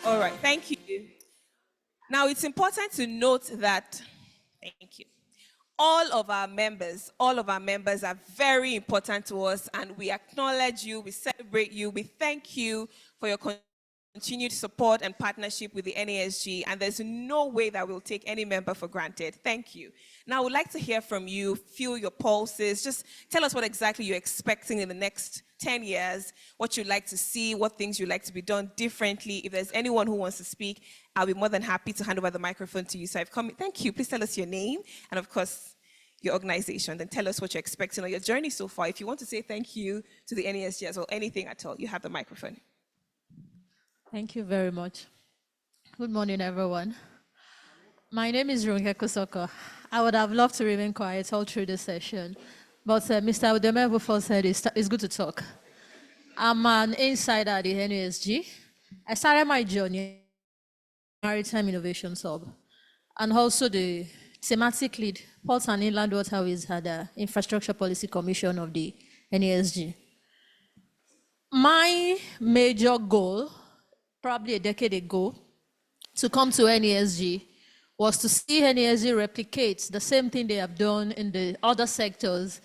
All right, thank you. Now, it's important to note that, thank you, all of our members are very important to us, and we acknowledge you, we celebrate you, we thank you for your continued support and partnership with the NASG, and there's no way that we'll take any member for granted. Thank you. Now, I would like to hear from you, feel your pulses, just tell us what exactly you're expecting in the next 10 years, what you'd like to see, what things you'd like to be done differently. If there's anyone who wants to speak, I'll be more than happy to hand over the microphone to you. So I've come, thank you, please tell us your name, and of course, your organization, then tell us what you're expecting on your journey so far. If you want to say thank you to the NASG as well, anything at all, you have the microphone. Thank you very much. Good morning, everyone. My name is Ronke Kosoko. I would have loved to remain quiet all through this session, but Mr. Udeme before said it's good to talk. I'm an insider at the NASG. I started my journey at Maritime Innovation Hub, and also the thematic lead, Ports and Inland Waterways, had the Infrastructure Policy Commission of the NASG. My major goal, probably a decade ago, to come to NASG was to see NASG replicate the same thing they have done in the other sectors.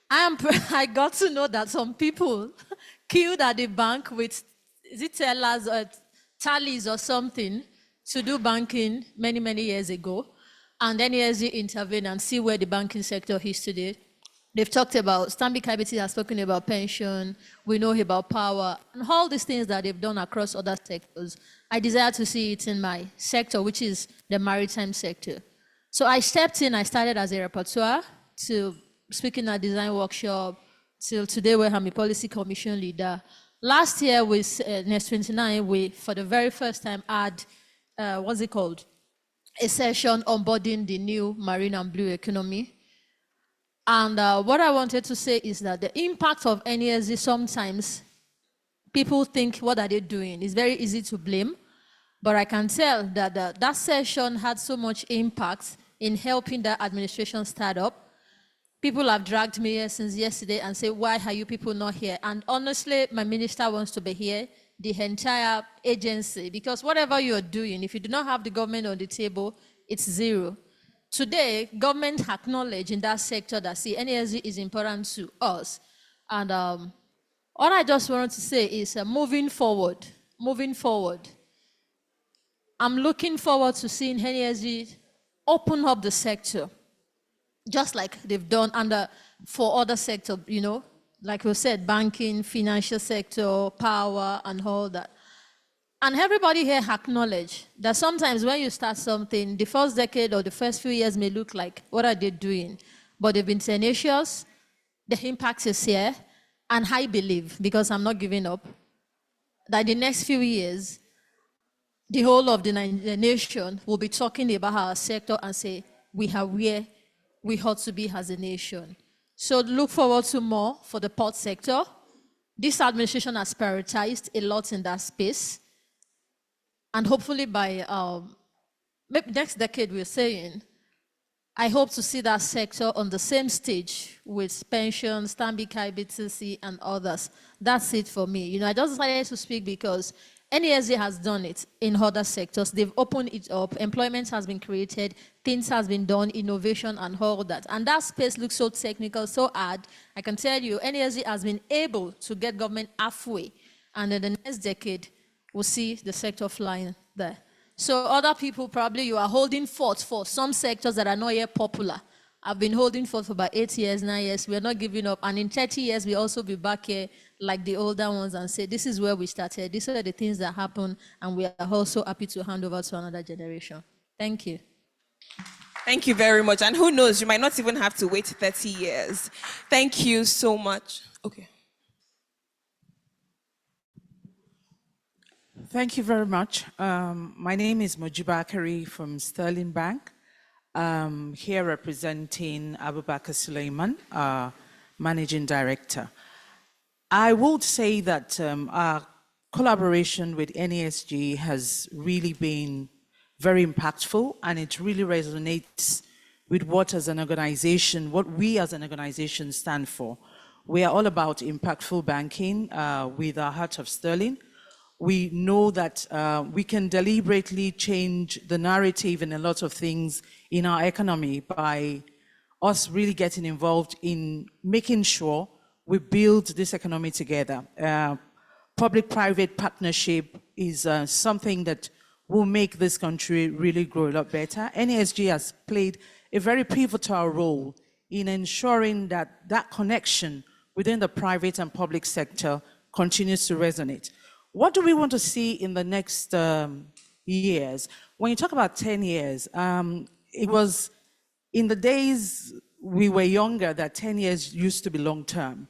I got to know that some people queued at the bank with, is it tellers or tallies or something, to do banking many, many years ago. And NASG intervened and see where the banking sector is today. They've talked about, Stanbic IBTC has spoken about pension, we know about power, and all these things that they've done across other sectors. I desire to see it in my sector, which is the maritime sector. So I stepped in, I started as a rapporteur to speaking at design workshop, till today where I'm a policy commission leader. Last year with Next 29, we, for the very first time, had, what's it called? A session onboarding the new marine and blue economy. And what I wanted to say is that the impact of NESD, sometimes people think, what are they doing? It's very easy to blame, but I can tell that that session had so much impact in helping the administration start up. People have dragged me here since yesterday and say, why are you people not here? And honestly, my minister wants to be here, the entire agency, because whatever you're doing, if you do not have the government on the table, it's zero. Today, government acknowledge in that sector that, see, NESD is important to us. And all I just wanted to say is moving forward, I'm looking forward to seeing NESD open up the sector, just like they've done for other sectors, you know, like we said, banking, financial sector, power, and all that. And everybody here acknowledge that sometimes when you start something, the first decade or the first few years may look like, what are they doing? But they've been tenacious, the impact is here, and I believe, because I'm not giving up, that the next few years, the whole of the nation will be talking about our sector and say, we are where we ought to be as a nation. So look forward to more for the port sector. This administration has prioritized a lot in that space. And hopefully by maybe next decade, we're saying, I hope to see that sector on the same stage with pensions, Stanbic IBTC, and others. That's it for me. You know, I just decided to speak because NESD has done it in other sectors. They've opened it up. Employment has been created. Things has been done, innovation and all that. And that space looks so technical, so hard. I can tell you, NESD has been able to get government halfway. And in the next decade, we'll see the sector flying there. So other people, probably you are holding forth for some sectors that are not yet popular. I've been holding forth for about 8 years, 9 years. We're not giving up. And in 30 years, we'll also be back here like the older ones and say, this is where we started. These are the things that happen. And we are also happy to hand over to another generation. Thank you. Thank you very much. And who knows, you might not even have to wait 30 years. Thank you so much. Okay. Thank you very much. My name is Mojiba Akari from Sterling Bank. Here representing Abubakar Suleiman, Managing Director. I would say that our collaboration with NESG has really been very impactful, and it really resonates with what we as an organization stand for. We are all about impactful banking with our heart of sterling. We know that we can deliberately change the narrative in a lot of things in our economy by us really getting involved in making sure we build this economy together. Public-private partnership is something that will make this country really grow a lot better. NESG has played a very pivotal role in ensuring that that connection within the private and public sector continues to resonate. What do we want to see in the next years? When you talk about 10 years, it was in the days we were younger that 10 years used to be long term.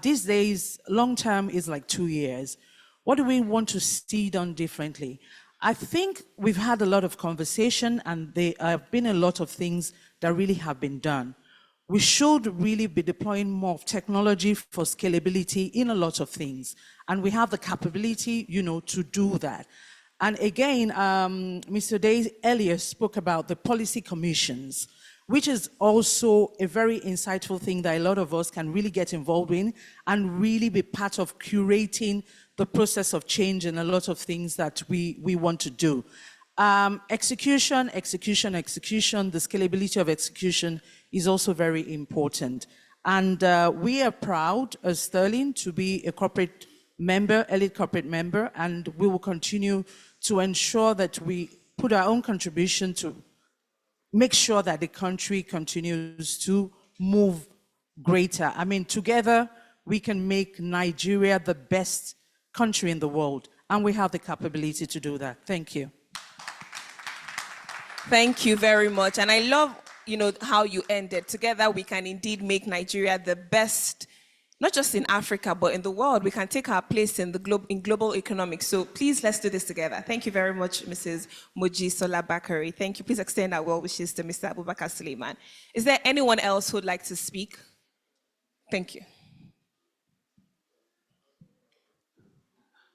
These days, long term is like 2 years. What do we want to see done differently? I think we've had a lot of conversation, and there have been a lot of things that really have been done. We should really be deploying more of technology for scalability in a lot of things. And we have the capability, you know, to do that. And again, Mr. Day earlier spoke about the policy commissions, which is also a very insightful thing that a lot of us can really get involved in and really be part of curating the process of change in a lot of things that we want to do. Execution, the scalability of execution is also very important. And we are proud as Sterling to be a corporate member, elite corporate member, and we will continue to ensure that we put our own contribution to make sure that the country continues to move greater. I mean, together we can make Nigeria the best country in the world, and we have the capability to do that. Thank you. Thank you very much. And I love, how you ended. Together, we can indeed make Nigeria the best, not just in Africa, but in the world. We can take our place in global economics. So please, let's do this together. Thank you very much, Mrs. Mojisola Bakari. Thank you. Please extend our well wishes to Mr. Abubakar Suleiman. Is there anyone else who would like to speak? Thank you.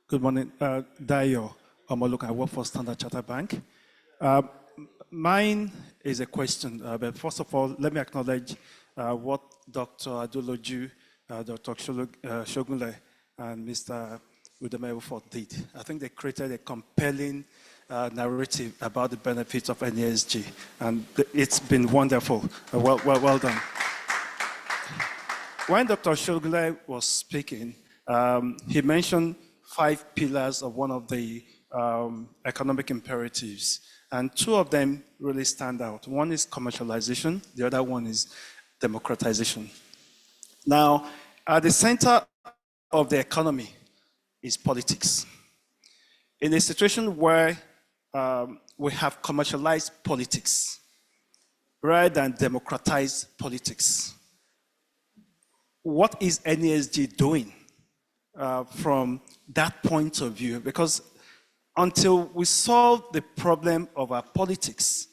Good morning, Dayo Omoluk. I work for Standard Chartered Bank. Mine is a question, but first of all, let me acknowledge what Dr. Adoloju, Dr. Shogunle, and Mr. Udemewufo did. I think they created a compelling narrative about the benefits of NESG, and it's been wonderful. Well done. When Dr. Shogunle was speaking, he mentioned 5 pillars of one of the economic imperatives. And 2 of them really stand out. One is commercialization, the other one is democratization. Now, at the center of the economy is politics. In a situation where we have commercialized politics rather than democratized politics, what is NESG doing from that point of view? Because until we solve the problem of our politics,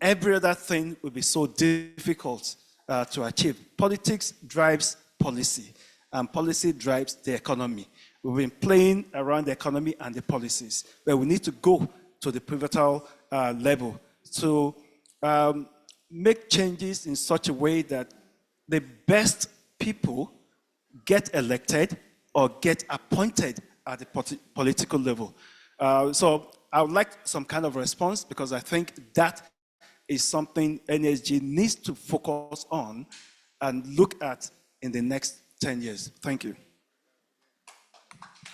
every other thing will be so difficult to achieve. Politics drives policy, and policy drives the economy. We've been playing around the economy and the policies, but we need to go to the pivotal level to make changes in such a way that the best people get elected or get appointed at the political level. So I would like some kind of response, because I think that is something NSG needs to focus on and look at in the next 10 years. Thank you.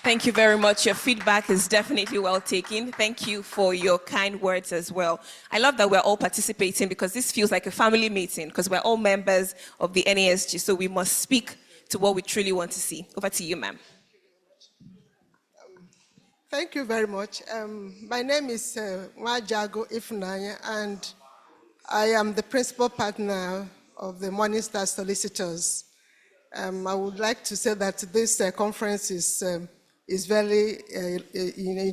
Thank you very much. Your feedback is definitely well taken. Thank you for your kind words as well. I love that we're all participating, because this feels like a family meeting, because we're all members of the NASG, so we must speak to what we truly want to see. Over to you, ma'am. Thank you very much. My name is Wajago Ifunanya, and I am the principal partner of the Morningstar Solicitors. I would like to say that this conference is very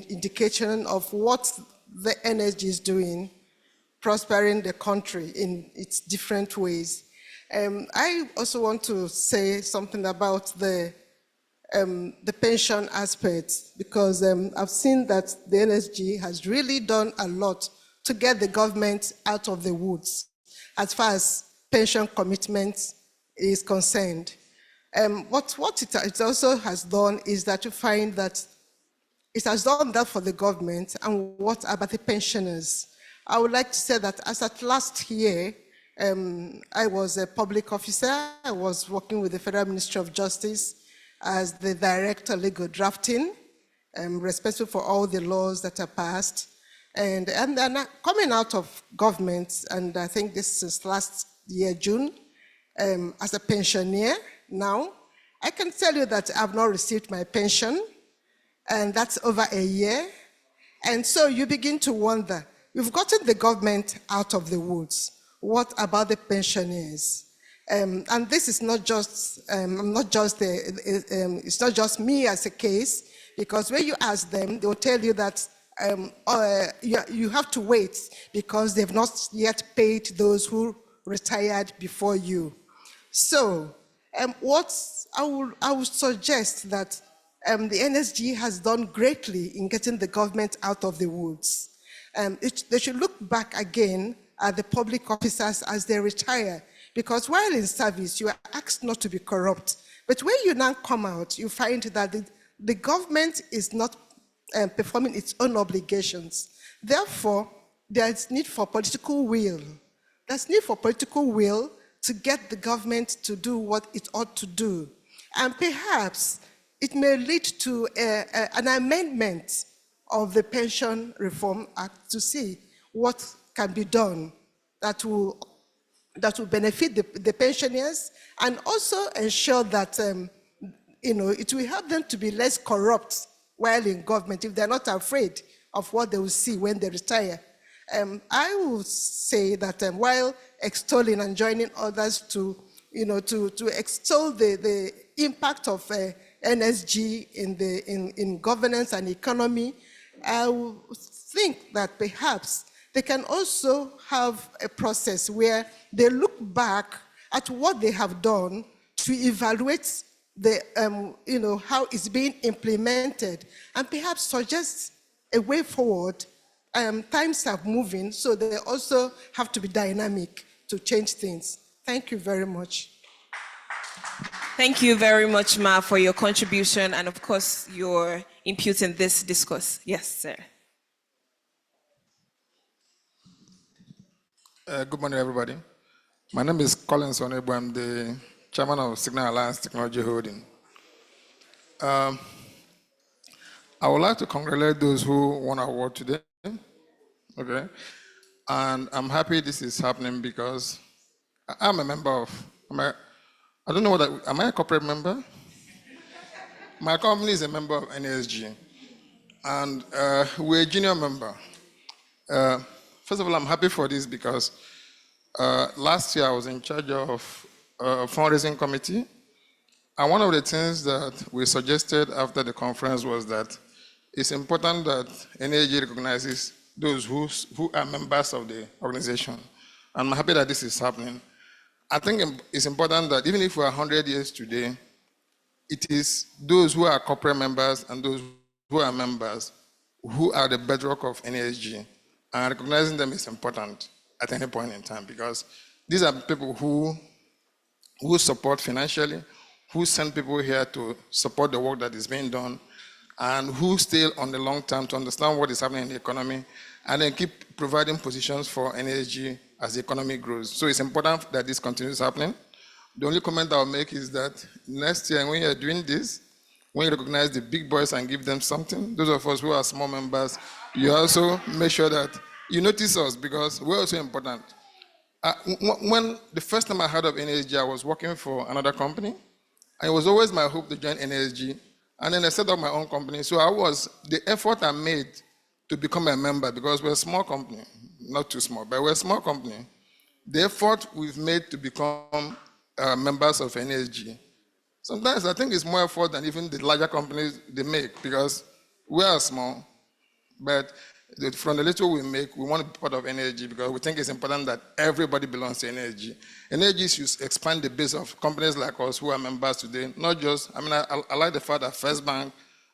indication of what the NSG is doing, prospering the country in its different ways. I also want to say something about the pension aspect, because I've seen that the NSG has really done a lot to get the government out of the woods as far as pension commitment is concerned. What it also has done is that you find that it has done that for the government, and what about the pensioners? I would like to say that as at last year, I was a public officer. I was working with the Federal Ministry of Justice as the Director of Legal Drafting, responsible for all the laws that are passed. And then coming out of government, and I think this is last year, June, as a pensioner now, I can tell you that I've not received my pension, and that's over a year. And so you begin to wonder, you've gotten the government out of the woods. What about the pensioners? And this is not just, it's not just me as a case, because when you ask them, they'll tell you that you have to wait because they've not yet paid those who retired before you. So what I would suggest that the NSG has done greatly in getting the government out of the woods. They should look back again at the public officers as they retire, because while in service, you are asked not to be corrupt. But when you now come out, you find that the government is not performing its own obligations. Therefore, there's need for political will. There's need for political will to get the government to do what it ought to do. And perhaps it may lead to an amendment of the Pension Reform Act to see what can be done that will benefit the pensioners, and also ensure that it will help them to be less corrupt while in government, if they're not afraid of what they will see when they retire. I would say that while extolling and joining others to, to extol the impact of NSG in governance and economy, I would think that perhaps they can also have a process where they look back at what they have done to evaluate the, how it's being implemented, and perhaps suggest a way forward. Times are moving, so they also have to be dynamic to change things. Thank you very much. Thank you very much, Ma, for your contribution and, of course, your input in this discourse. Yes, sir. Good morning, everybody. My name is Colin Sonebu. I'm the chairman of Signal Alliance Technology Holding. I would like to congratulate those who won an award today. Okay, and I'm happy this is happening because I'm a member of. I don't know what. Am I a corporate member? My company is a member of NSG, and we're a junior member. First of all, I'm happy for this because last year I was in charge of a fundraising committee, and one of the things that we suggested after the conference was that it's important that NAG recognizes those who are members of the organization. And I'm happy that this is happening. I think it's important that even if we're 100 years today, it is those who are corporate members and those who are members who are the bedrock of NASG. And recognizing them is important at any point in time because these are people who support financially, who send people here to support the work that is being done, and who stay on the long term to understand what is happening in the economy, and then keep providing positions for NSG as the economy grows. So it's important that this continues happening. The only comment I'll make is that next year, when you're doing this, when you recognize the big boys and give them something, those of us who are small members, you also make sure that you notice us because we're also important. When the first time I heard of NSG, I was working for another company, and it was always my hope to join NSG. And then I set up my own company. So the effort I made to become a member, because we're a small company, not too small, but we're a small company. The effort we've made to become members of NSG, sometimes I think it's more effort than even the larger companies they make, because we are small, but from the little we make, we want to be part of NSG because we think it's important that everybody belongs to NSG. NSG should expand the base of companies like us who are members today, not just, I like the fact that First Bank,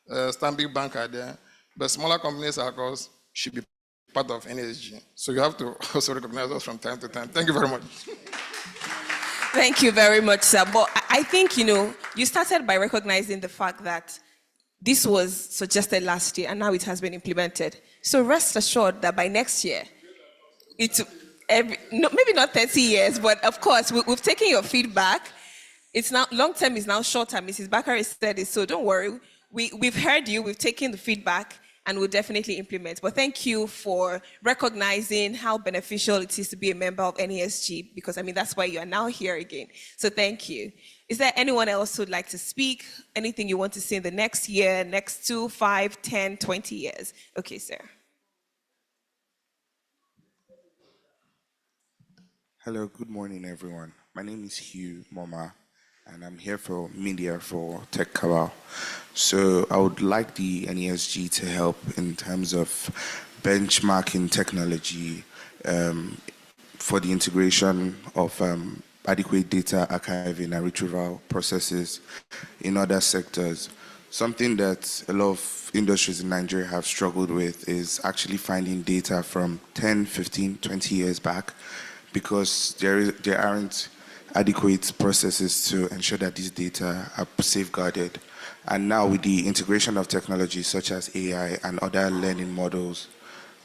Stanbic Bank are there, but smaller companies like us should be part of NSG. So you have to also recognize us from time to time. Thank you very much. Thank you very much, sir. But I think, you started by recognizing the fact that this was suggested last year and now it has been implemented. So rest assured that by next year, maybe not 30 years, but of course, we've taken your feedback. It's now, long term is now short term. Mrs. Bakari said it, so don't worry. We've heard you, we've taken the feedback, and we'll definitely implement. But thank you for recognizing how beneficial it is to be a member of NESG, because that's why you are now here again. So thank you. Is there anyone else who'd like to speak? Anything you want to say in the next year, next 2, 5, 10, 20 years? Okay, sir. Hello, good morning, everyone. My name is Hugh Moma, and I'm here for media for Tech Cabal. So I would like the NESG to help in terms of benchmarking technology for the integration of adequate data archiving and retrieval processes in other sectors. Something that a lot of industries in Nigeria have struggled with is actually finding data from 10, 15, 20 years back, because there aren't adequate processes to ensure that these data are safeguarded. And now with the integration of technologies such as AI and other learning models,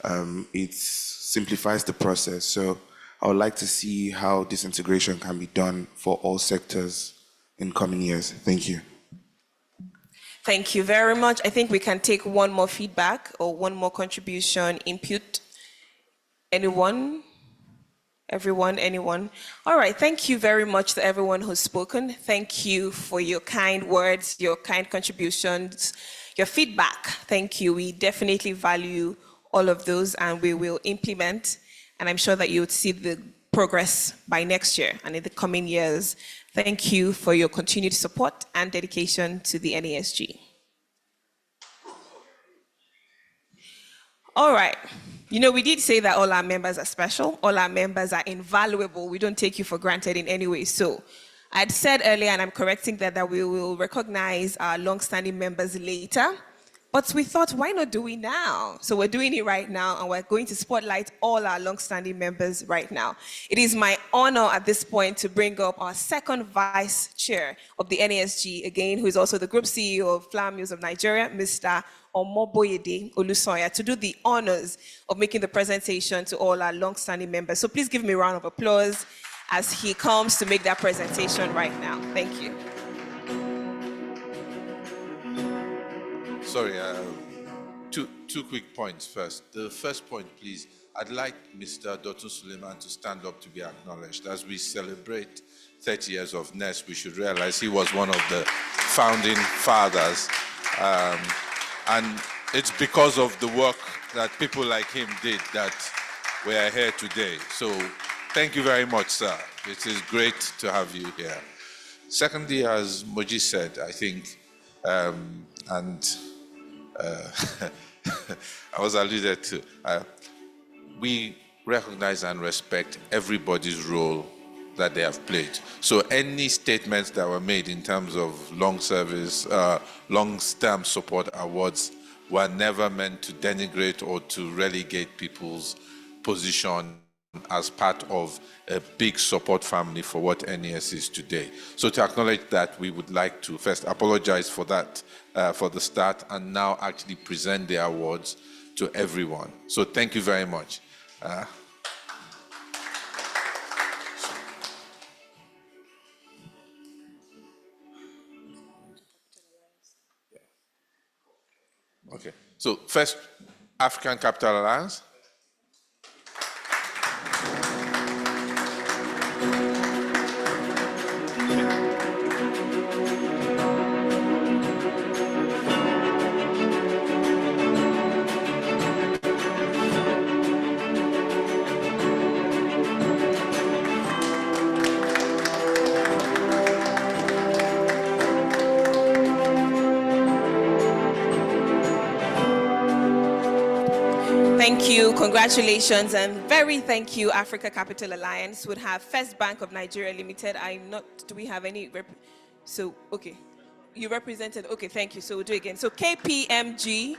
it simplifies the process. So I would like to see how this integration can be done for all sectors in coming years. Thank you. Thank you very much. I think we can take one more feedback or one more contribution, input. Anyone? Everyone, anyone? All right, thank you very much to everyone who's spoken. Thank you for your kind words, your kind contributions, your feedback. Thank you. We definitely value all of those, and we will implement, and I'm sure that you would see the progress by next year and in the coming years. Thank you for your continued support and dedication to the NESG. All right. You know, we did say that all our members are special. All our members are invaluable. We don't take you for granted in any way. So I'd said earlier, and I'm correcting that we will recognize our long-standing members later. But we thought, why not do it now? So we're doing it right now, and we're going to spotlight all our long-standing members right now. It is my honor at this point to bring up our second vice chair of the NESG, again, who is also the group CEO of Flour Mills of Nigeria, Mr. Omoboyede Olusoya, to do the honors of making the presentation to all our long-standing members. So please give me a round of applause as he comes to make that presentation right now. Thank you. Sorry, two quick points first. The first point, please. I'd like Mr. Dr. Suleiman to stand up to be acknowledged. As we celebrate 30 years of NEST, we should realize he was one of the founding fathers. And it's because of the work that people like him did that we are here today. So thank you very much, sir. It is great to have you here. Secondly, as Moji said, I think, I was alluded to, we recognize and respect everybody's role that they have played. So any statements that were made in terms of long service, long-term support awards were never meant to denigrate or to relegate people's position as part of a big support family for what NES is today. So to acknowledge that, we would like to first apologize for that, for the start, and now actually present the awards to everyone. So thank you very much. Okay, so first, African Capital Alliance. Thank you, congratulations, and very thank you, Africa Capital Alliance. Would have First Bank of Nigeria Limited. Do we have any, okay. You represented, okay, thank you, so we'll do it again. So KPMG,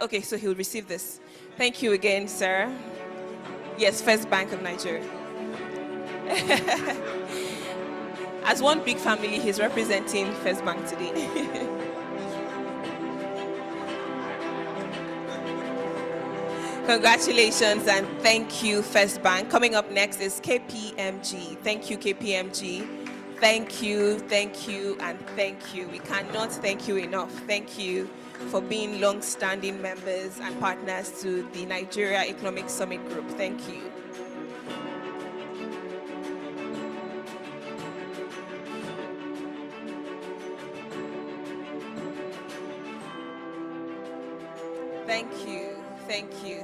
okay, so he'll receive this. Thank you again, sir. Yes, First Bank of Nigeria. As one big family, he's representing First Bank today. Congratulations and thank you, First Bank. Coming up next is KPMG. Thank you, KPMG. Thank you, and thank you. We cannot thank you enough. Thank you for being long-standing members and partners to the Nigeria Economic Summit Group. Thank you.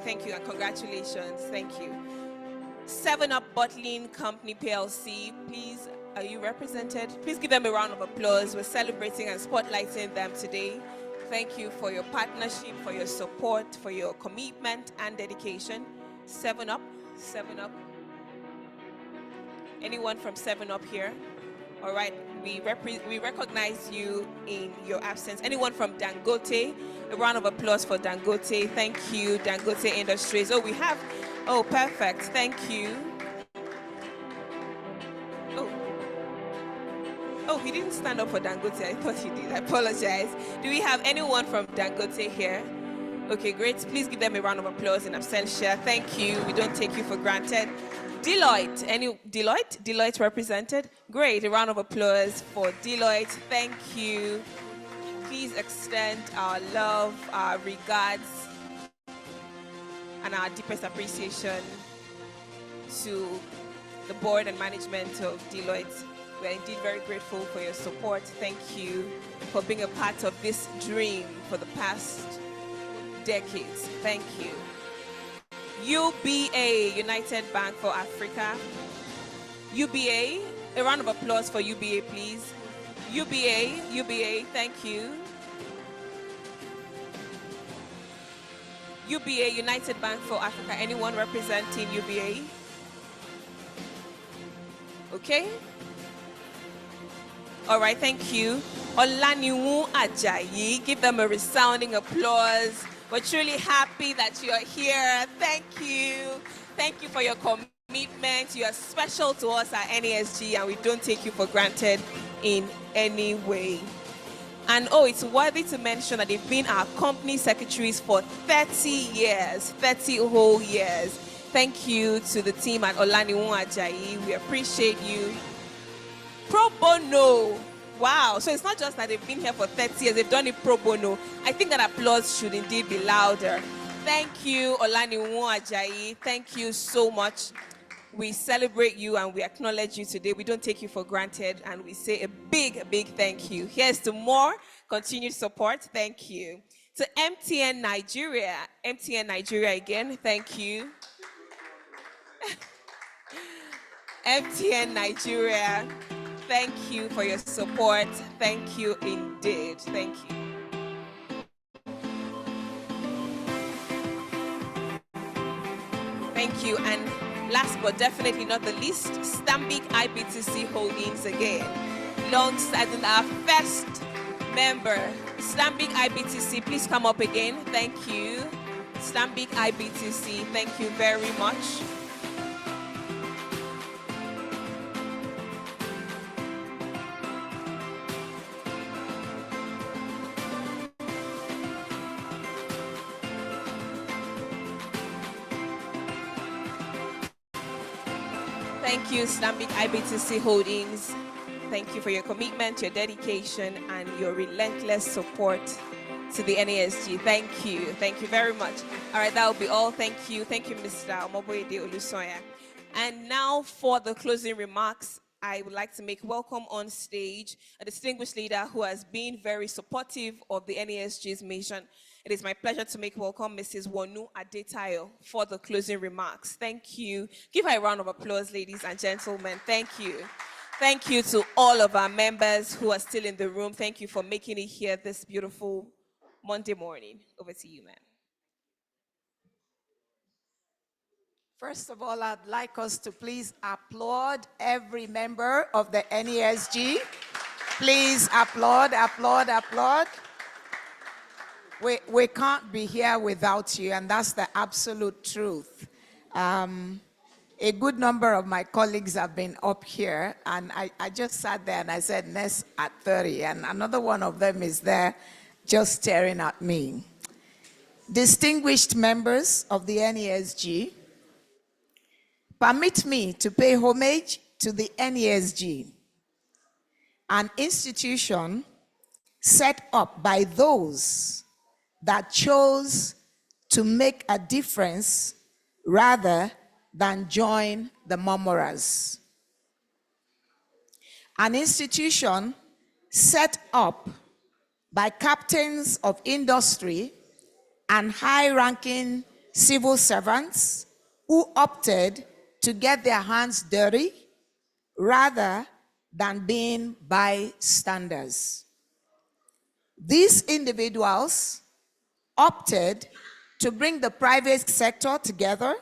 Thank you, and congratulations. Thank you. 7-Up Bottling Company PLC, please, are you represented? Please give them a round of applause. We're celebrating and spotlighting them today. Thank you for your partnership, for your support, for your commitment and dedication. 7-Up. Anyone from 7-Up here? All right, we recognize you in your absence. Anyone from Dangote? A round of applause for Dangote. Thank you, Dangote Industries. Oh, perfect. Thank you. Oh, he didn't stand up for Dangote. I thought he did. I apologize. Do we have anyone from Dangote here? Okay, great. Please give them a round of applause in absentia. Thank you. We don't take you for granted. Deloitte. Deloitte represented? Great. A round of applause for Deloitte. Thank you. Please extend our love, our regards, and our deepest appreciation to the board and management of Deloitte. We're indeed very grateful for your support. Thank you for being a part of this dream for the past decades. Thank you. UBA, United Bank for Africa. UBA, a round of applause for UBA, please. UBA, thank you. UBA, United Bank for Africa. Anyone representing UBA? Okay. All right, thank you. Olaniwu Ajayi, give them a resounding applause. We're truly happy that you're here. Thank you. Thank you for your commitment. You are special to us at NASG, and we don't take you for granted in any way. And it's worthy to mention that they've been our company secretaries for 30 years, 30 whole years. Thank you to the team at Olaniwu Ajayi. We appreciate you. Pro bono. Wow. So it's not just that they've been here for 30 years, they've done it pro bono. I think that applause should indeed be louder. Thank you, Olaniwu Ajayi. Thank you so much. We celebrate you and we acknowledge you today. We don't take you for granted, and we say a big thank you. Here's to more continued support. Thank you. To MTN Nigeria again, thank you. MTN Nigeria, thank you for your support. Thank you indeed. Thank you. Thank you. And last but definitely not the least, Stanbic IBTC Holdings again. Alongside our first member, Stanbic IBTC, please come up again. Thank you. Stanbic IBTC, thank you very much. Thank you, Stanbic IBTC Holdings. Thank you for your commitment, your dedication, and your relentless support to the NASG. Thank you. Thank you very much. All right, that will be all. Thank you. Thank you, Mr. Omoboyede Olusoya. And now for the closing remarks, I would like to make welcome on stage a distinguished leader who has been very supportive of the NASG's mission. It is my pleasure to make welcome Mrs. Wonu Adetayo for the closing remarks. Thank you. Give her a round of applause, ladies and gentlemen. Thank you. Thank you to all of our members who are still in the room. Thank you for making it here this beautiful Monday morning. Over to you, ma'am. First of all, I'd like us to please applaud every member of the NASG. Please applaud, applaud, applaud. We can't be here without you, and that's the absolute truth. A good number of my colleagues have been up here, and I just sat there and I said, Ness at 30, and another one of them is there just staring at me. Distinguished members of the NASG, permit me to pay homage to the NASG, an institution set up by those that chose to make a difference rather than join the murmurers. An institution set up by captains of industry and high-ranking civil servants who opted to get their hands dirty rather than being bystanders. These individuals opted to bring the private sector together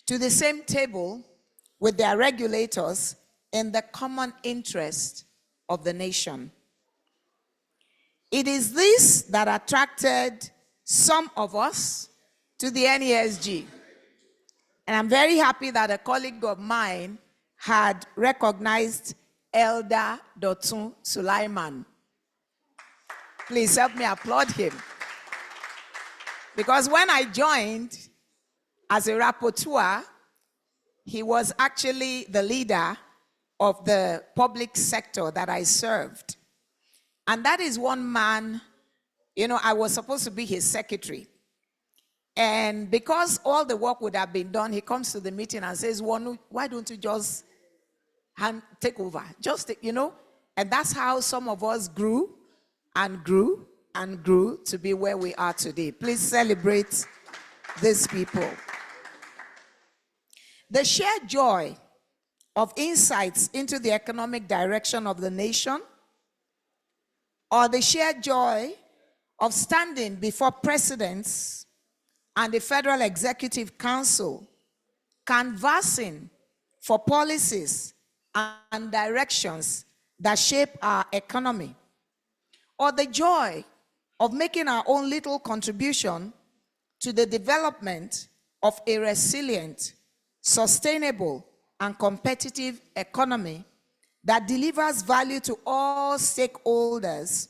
to the same table with their regulators in the common interest of the nation. It is this that attracted some of us to the NASG. And I'm very happy that a colleague of mine had recognized Elder Dotun Sulaiman. Please help me applaud him. Because when I joined as a rapporteur, he was actually the leader of the public sector that I served. And that is one man, you know, I was supposed to be his secretary. And because all the work would have been done, he comes to the meeting and says, Wonu, why don't you just take over? Just, you know, and that's how some of us grew and grew and grew to be where we are today. Please celebrate these people. the shared joy of insights into the economic direction of the nation, or the shared joy of standing before presidents and the Federal Executive Council, canvassing for policies and directions that shape our economy, or the joy of making our own little contribution to the development of a resilient, sustainable, and competitive economy that delivers value to all stakeholders,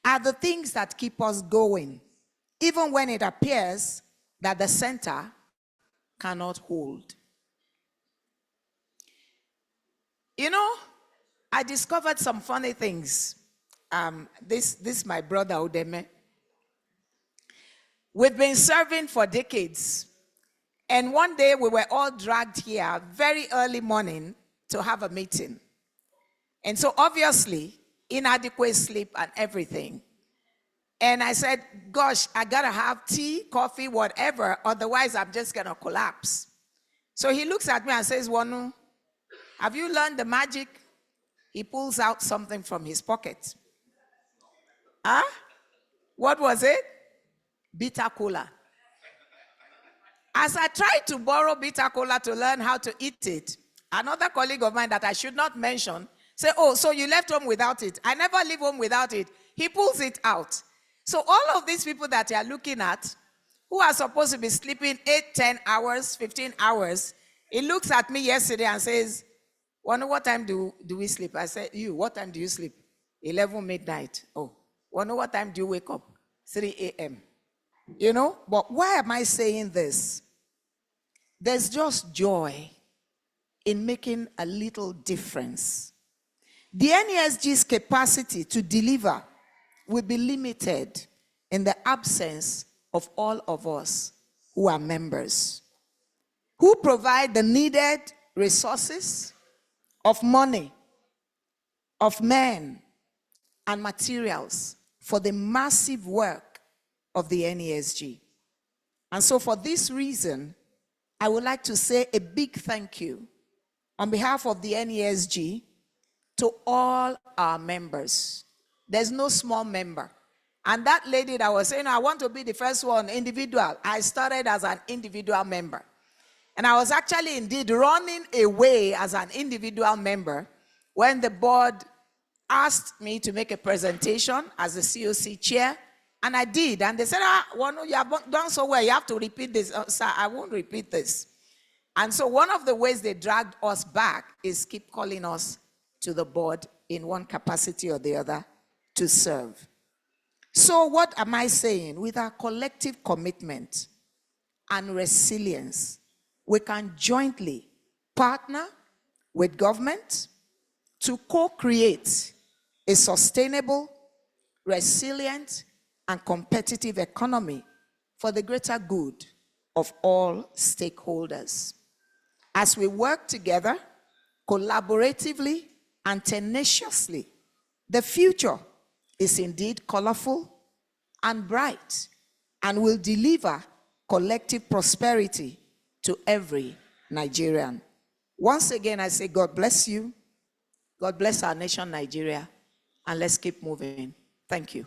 are the things that keep us going, even when it appears that the center cannot hold. You know, I discovered some funny things. This my brother Udeme. We've been serving for decades. And one day we were all dragged here very early morning to have a meeting. And so obviously, inadequate sleep and everything. And I said, gosh, I gotta have tea, coffee, whatever, otherwise I'm just gonna collapse. So he looks at me and says, Wanu, have you learned the magic? He pulls out something from his pocket. Huh? What was it? Bitter cola. As I tried to borrow bitter cola to learn how to eat it, another colleague of mine that I should not mention said, oh, so you left home without it. I never leave home without it. He pulls it out. So all of these people that you are looking at, who are supposed to be sleeping 8, 10 hours, 15 hours, he looks at me yesterday and says, Wonder, what time do we sleep? I said, you, what time do you sleep? 11 midnight. Oh, wonder what time do you wake up? 3 a.m. You know, but why am I saying this? There's just joy in making a little difference. The NESG's capacity to deliver will be limited in the absence of all of us who are members, who provide the needed resources of money, of men, and materials for the massive work of the NESG. And so for this reason, I would like to say a big thank you on behalf of the NESG to all our members. There's no small member. And that lady that was saying, I want to be the first one, individual. I started as an individual member. And I was actually indeed running away as an individual member when the board asked me to make a presentation as the COC chair. And I did. And they said, Wanu, you have done so well. You have to repeat this. Sir, I won't repeat this. And so one of the ways they dragged us back is keep calling us to the board in one capacity or the other to serve. So what am I saying? With our collective commitment and resilience, we can jointly partner with government to co-create a sustainable, resilient, and competitive economy for the greater good of all stakeholders. As we work together, collaboratively and tenaciously, the future is indeed colorful and bright and will deliver collective prosperity to every Nigerian. Once again, I say God bless you. God bless our nation, Nigeria. And let's keep moving. Thank you.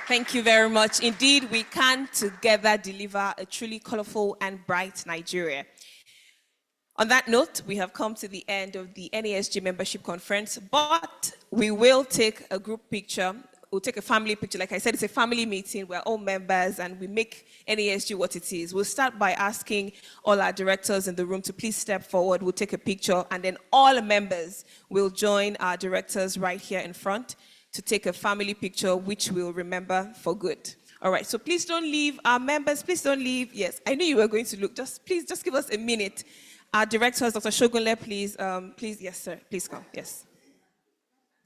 Thank you very much. Indeed, we can together deliver a truly colorful and bright Nigeria. On that note, we have come to the end of the NESG membership conference, but we will take a group picture. We'll take a family picture. Like I said, it's a family meeting. We're all members and we make NESG what it is. We'll start by asking all our directors in the room to please step forward. We'll take a picture and then all members will join our directors right here in front to take a family picture, which we'll remember for good. All right, so please don't leave. Our members, please don't leave. Yes, I knew you were going to look. Please just give us a minute. Our directors, Dr. Shogunle, please, yes, sir, please come, yes.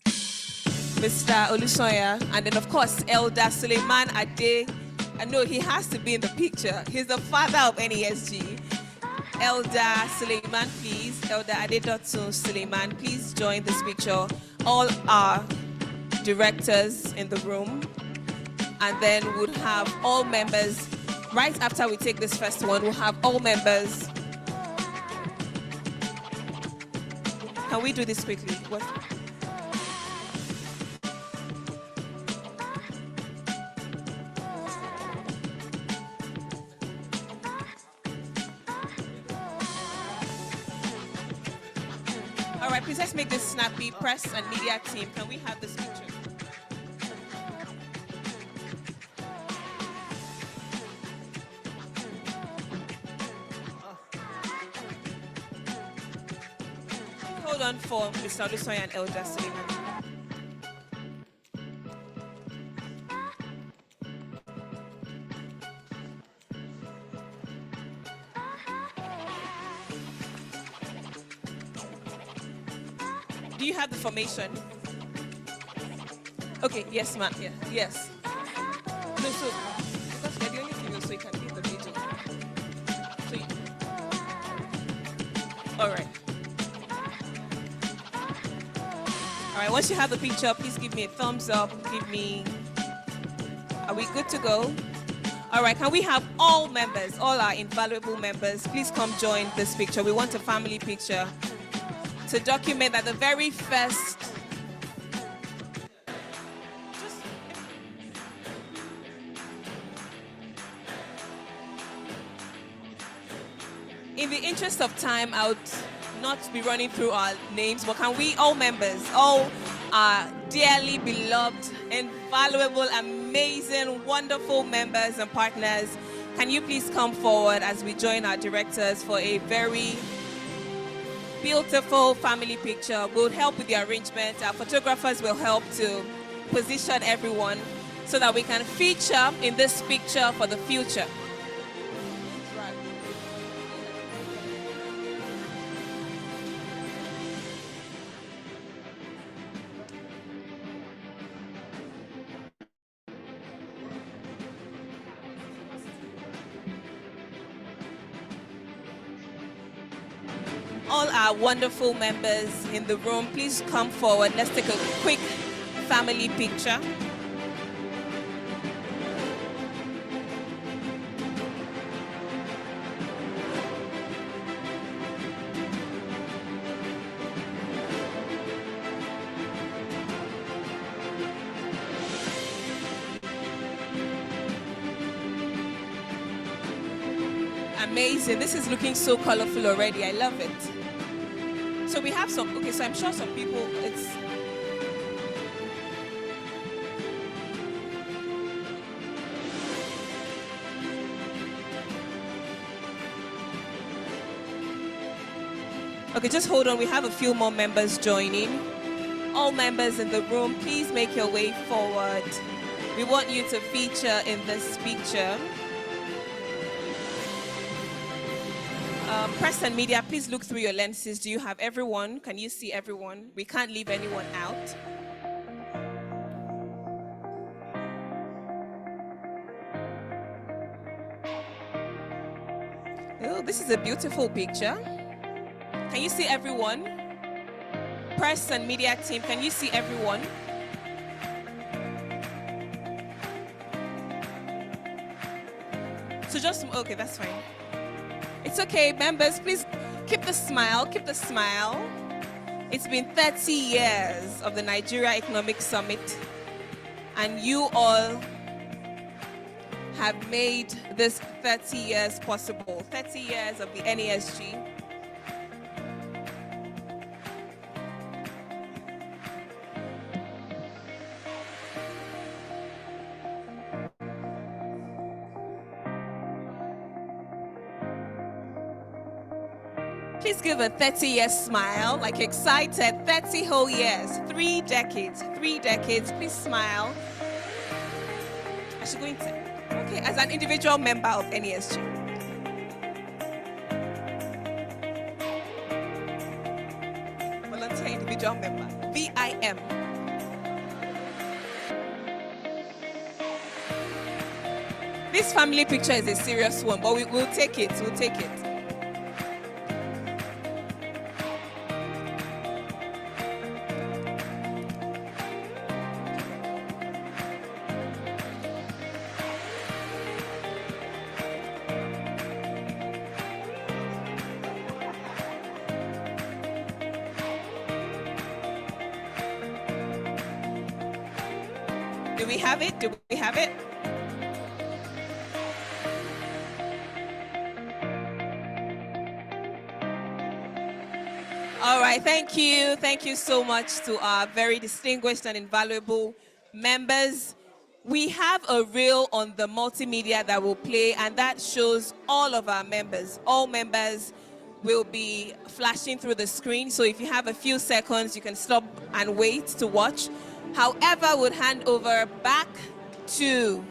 Mr. Olusoya, and then of course, Elder Suleiman Ade. I know he has to be in the picture. He's the father of NESG. Elder Suleiman, please. Elder Adedotun Suleiman, please join this picture. All our directors in the room. And then we'll have all members Right after we take this first one, we'll have all members. Can we do this quickly? What? All right, please let's make this snappy. Press and media team, can we have this picture? Hold on for Mr. Olusoy and Elder Suleiman. Do you have the formation? Okay, yes, ma'am. Yeah, yes. No, so because you're the only female, so you can be in the middle. So you, all right. All right, once you have the picture, please give me a thumbs up. Are we good to go? All right, can we have all members, all our invaluable members, please come join this picture. We want a family picture to document that the very first in the interest of time, I would not be running through our names, but can we, all members, all our dearly beloved, invaluable, amazing, wonderful members and partners, can you please come forward as we join our directors for a very beautiful family picture? We'll help with the arrangement. Our photographers will help to position everyone so that we can feature in this picture for the future. All our wonderful members in the room, please come forward. Let's take a quick family picture. Amazing. This is looking so colorful already. I love it. So we have some, okay, so I'm sure some people, it's, okay, just hold on. We have a few more members joining. All members in the room, please make your way forward. We want you to feature in this picture. Press and media, please look through your lenses. Do you have everyone? Can you see everyone? We can't leave anyone out. Oh, this is a beautiful picture. Can you see everyone? Press and media team, can you see everyone? So just, okay, that's fine. It's okay, members, please keep the smile, keep the smile. It's been 30 years of the Nigeria Economic Summit, and you all have made this 30 years possible, 30 years of the NESG. Please give a 30-year smile, like excited. 30 whole years, 3 decades, 3 decades. Please smile. I should go into, okay, as an individual member of NESG. Volunteer individual member, VIM. This family picture is a serious one, but we'll take it, we'll take it. Do we have it? Do we have it? All right, thank you. Thank you so much to our very distinguished and invaluable members. We have a reel on the multimedia that will play, and that shows all of our members. All members will be flashing through the screen. So if you have a few seconds, you can stop and wait to watch. However, we'll hand over back to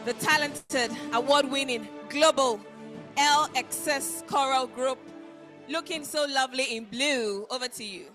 the talented, award-winning, global LXS Choral Group, looking so lovely in blue. Over to you.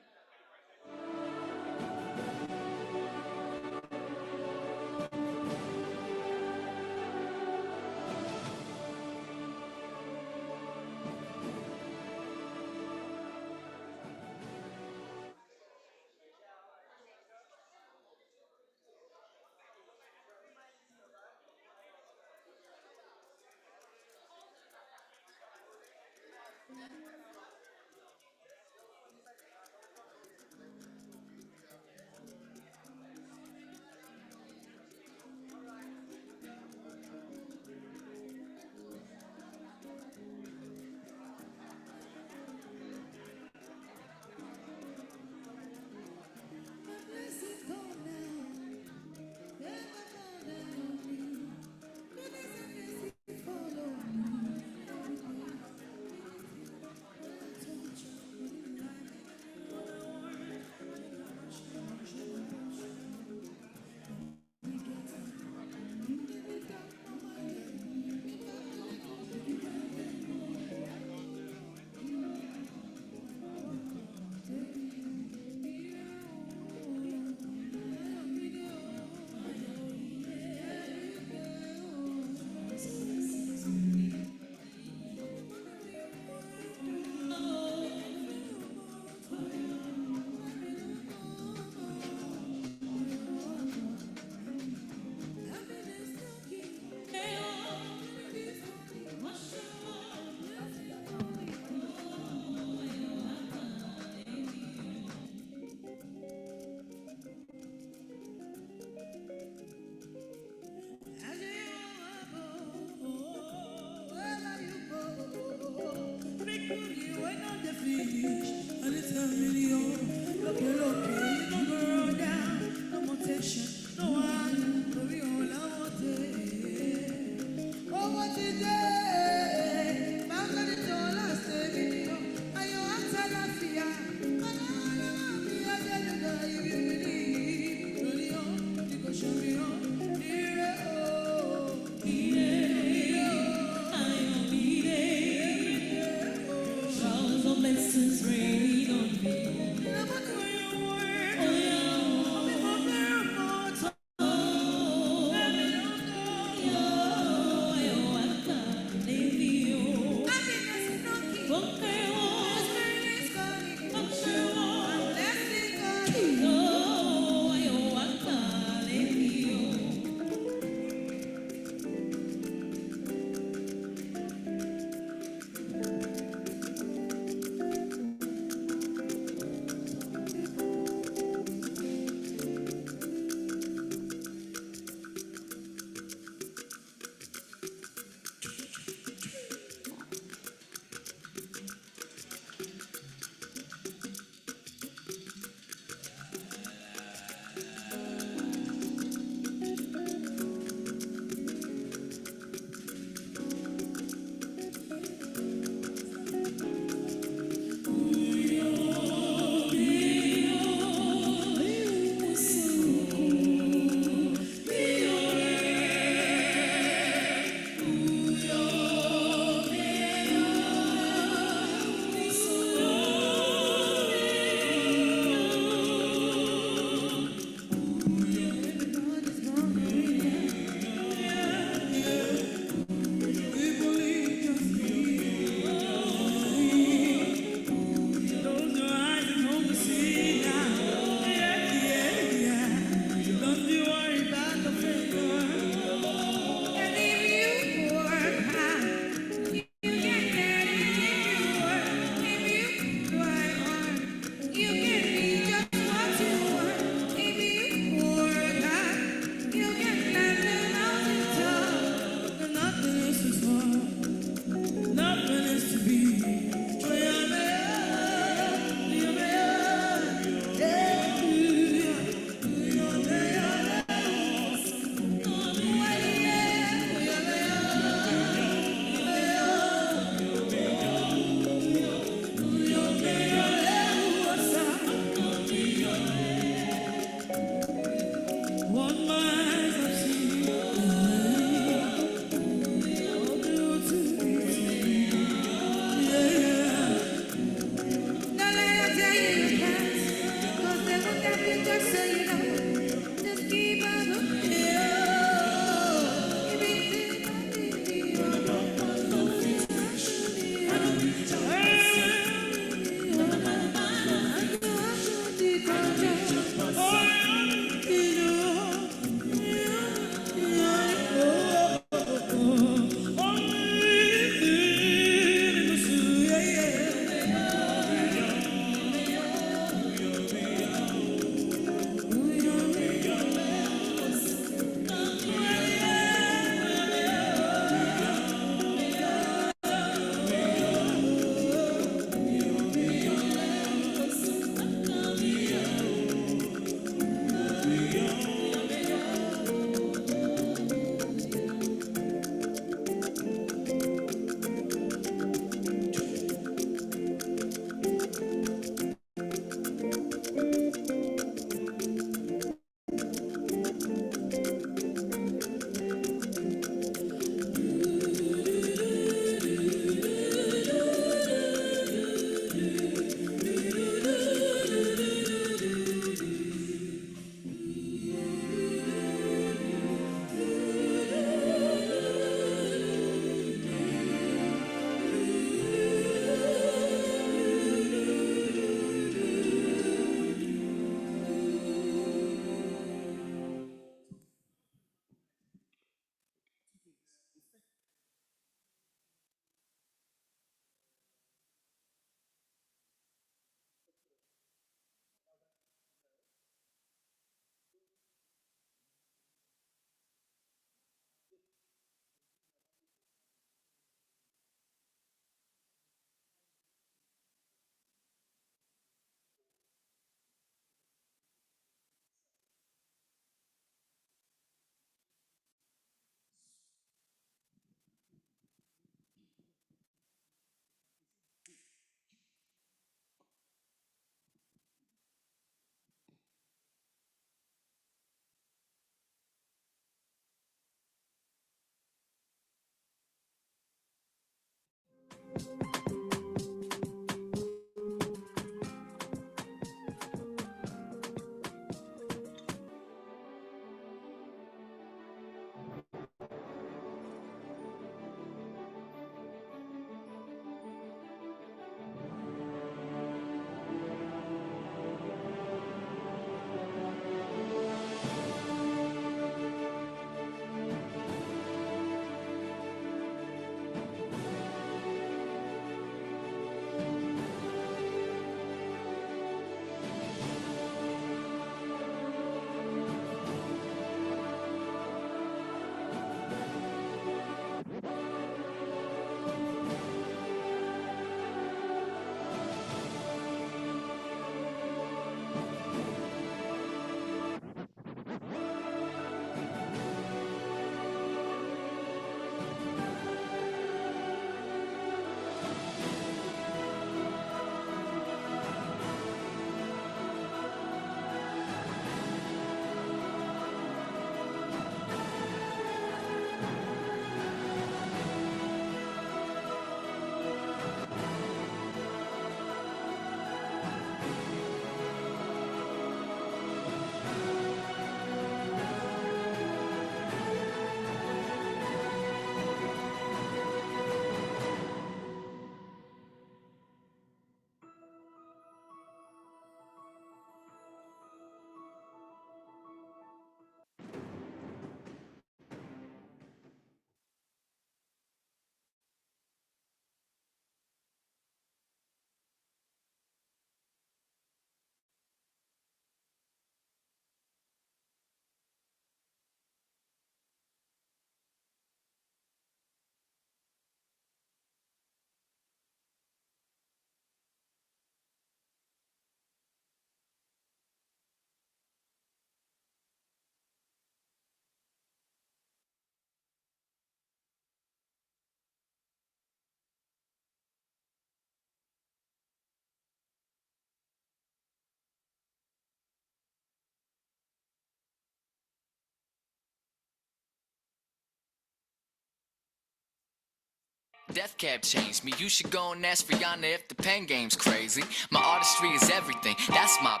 Death Cab changed me. You should go and ask Rihanna if the pen game's crazy. My artistry is everything. That's my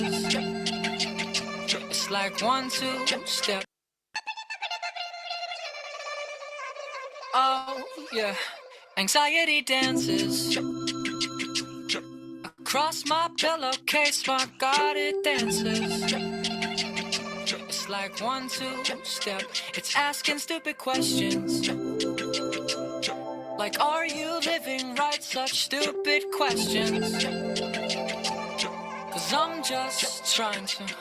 It's like 1, 2 step. Oh yeah, anxiety dances across my pillowcase. My God, it dances. It's like 1, 2 step. It's asking stupid questions. Like, are you living right? Such stupid questions. Cause I'm just trying to live,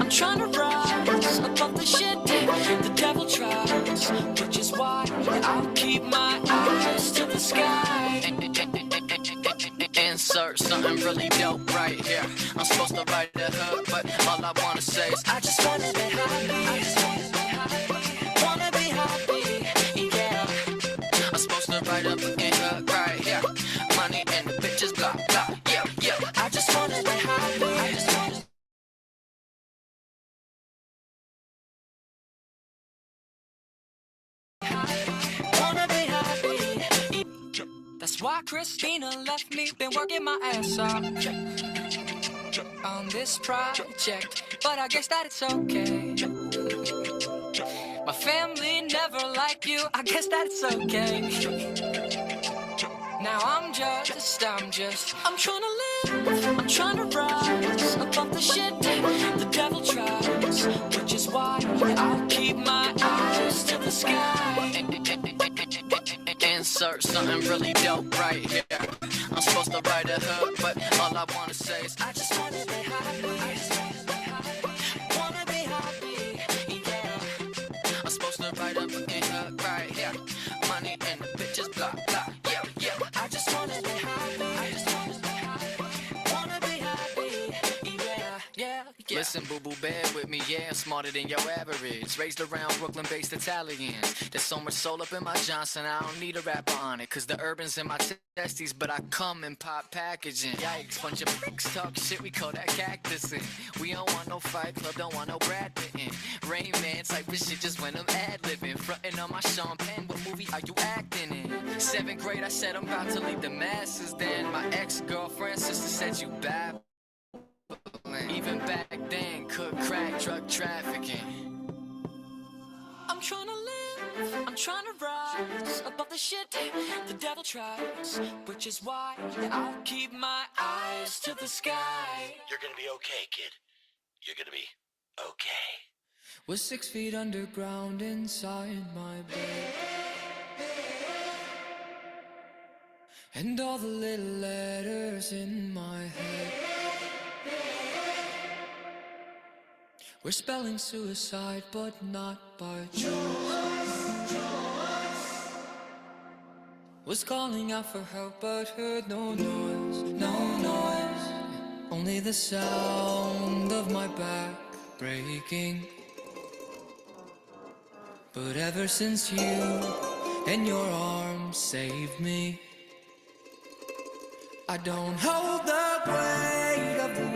I'm trying to rise above the shit the devil tries, which is why I'll keep my eyes to the sky. Insert something really dope right here. I'm supposed to write a hook, but all I wanna say is I just wanna be happy. Wanna be happy, yeah. I'm supposed to write a fucking hook right here. Money and the bitches, blah, blah, yeah, yeah. I just wanna be happy. I just wanna be happy. That's why Christina left me. Been working my ass off on this project, but I guess that it's okay. My family never liked you. I guess that's okay. Now I'm trying to live, I'm trying to rise above the shit the devil tries, which is why I'll keep my eyes to the sky. Insert something really dope right here. I'm supposed to write a hook, but all I wanna say is I just wanna be happy. Wanna be happy, yeah. I'm supposed to write a fucking hook right here. Money and the bitches, blah blah, yeah yeah. I just wanna be happy. Wanna be happy, yeah yeah. Listen, boo boo, bear with me, yeah, I'm smarter than your average. Raised around Brooklyn-based Italian. There's so much soul up in my Johnson, I don't need a rapper on it. Cause the urban's in my testes, but I come in pop packaging. Yikes, bunch of pricks talk shit, we call that cactusing. We don't want no Fight Club, don't want no Brad Pitt in. Rain Man type of shit just when I'm ad-libbing. Frontin' on my Sean Penn, what movie are you acting in? 7th grade, I said I'm about to lead the masses. Then my ex-girlfriend sister said you bad. Even back then, could crack drug trafficking. I'm trying to live, I'm trying to rise above the shit the devil tries, which is why I'll keep my eyes to the sky. You're gonna be okay, kid. You're gonna be okay. We're 6 feet underground inside my bed, and all the little letters in my head. We're spelling suicide, but not by choice. Was calling out for help, but heard no noise, no noise. Only the sound of my back breaking. But ever since you and your arms saved me, I don't hold the weight of the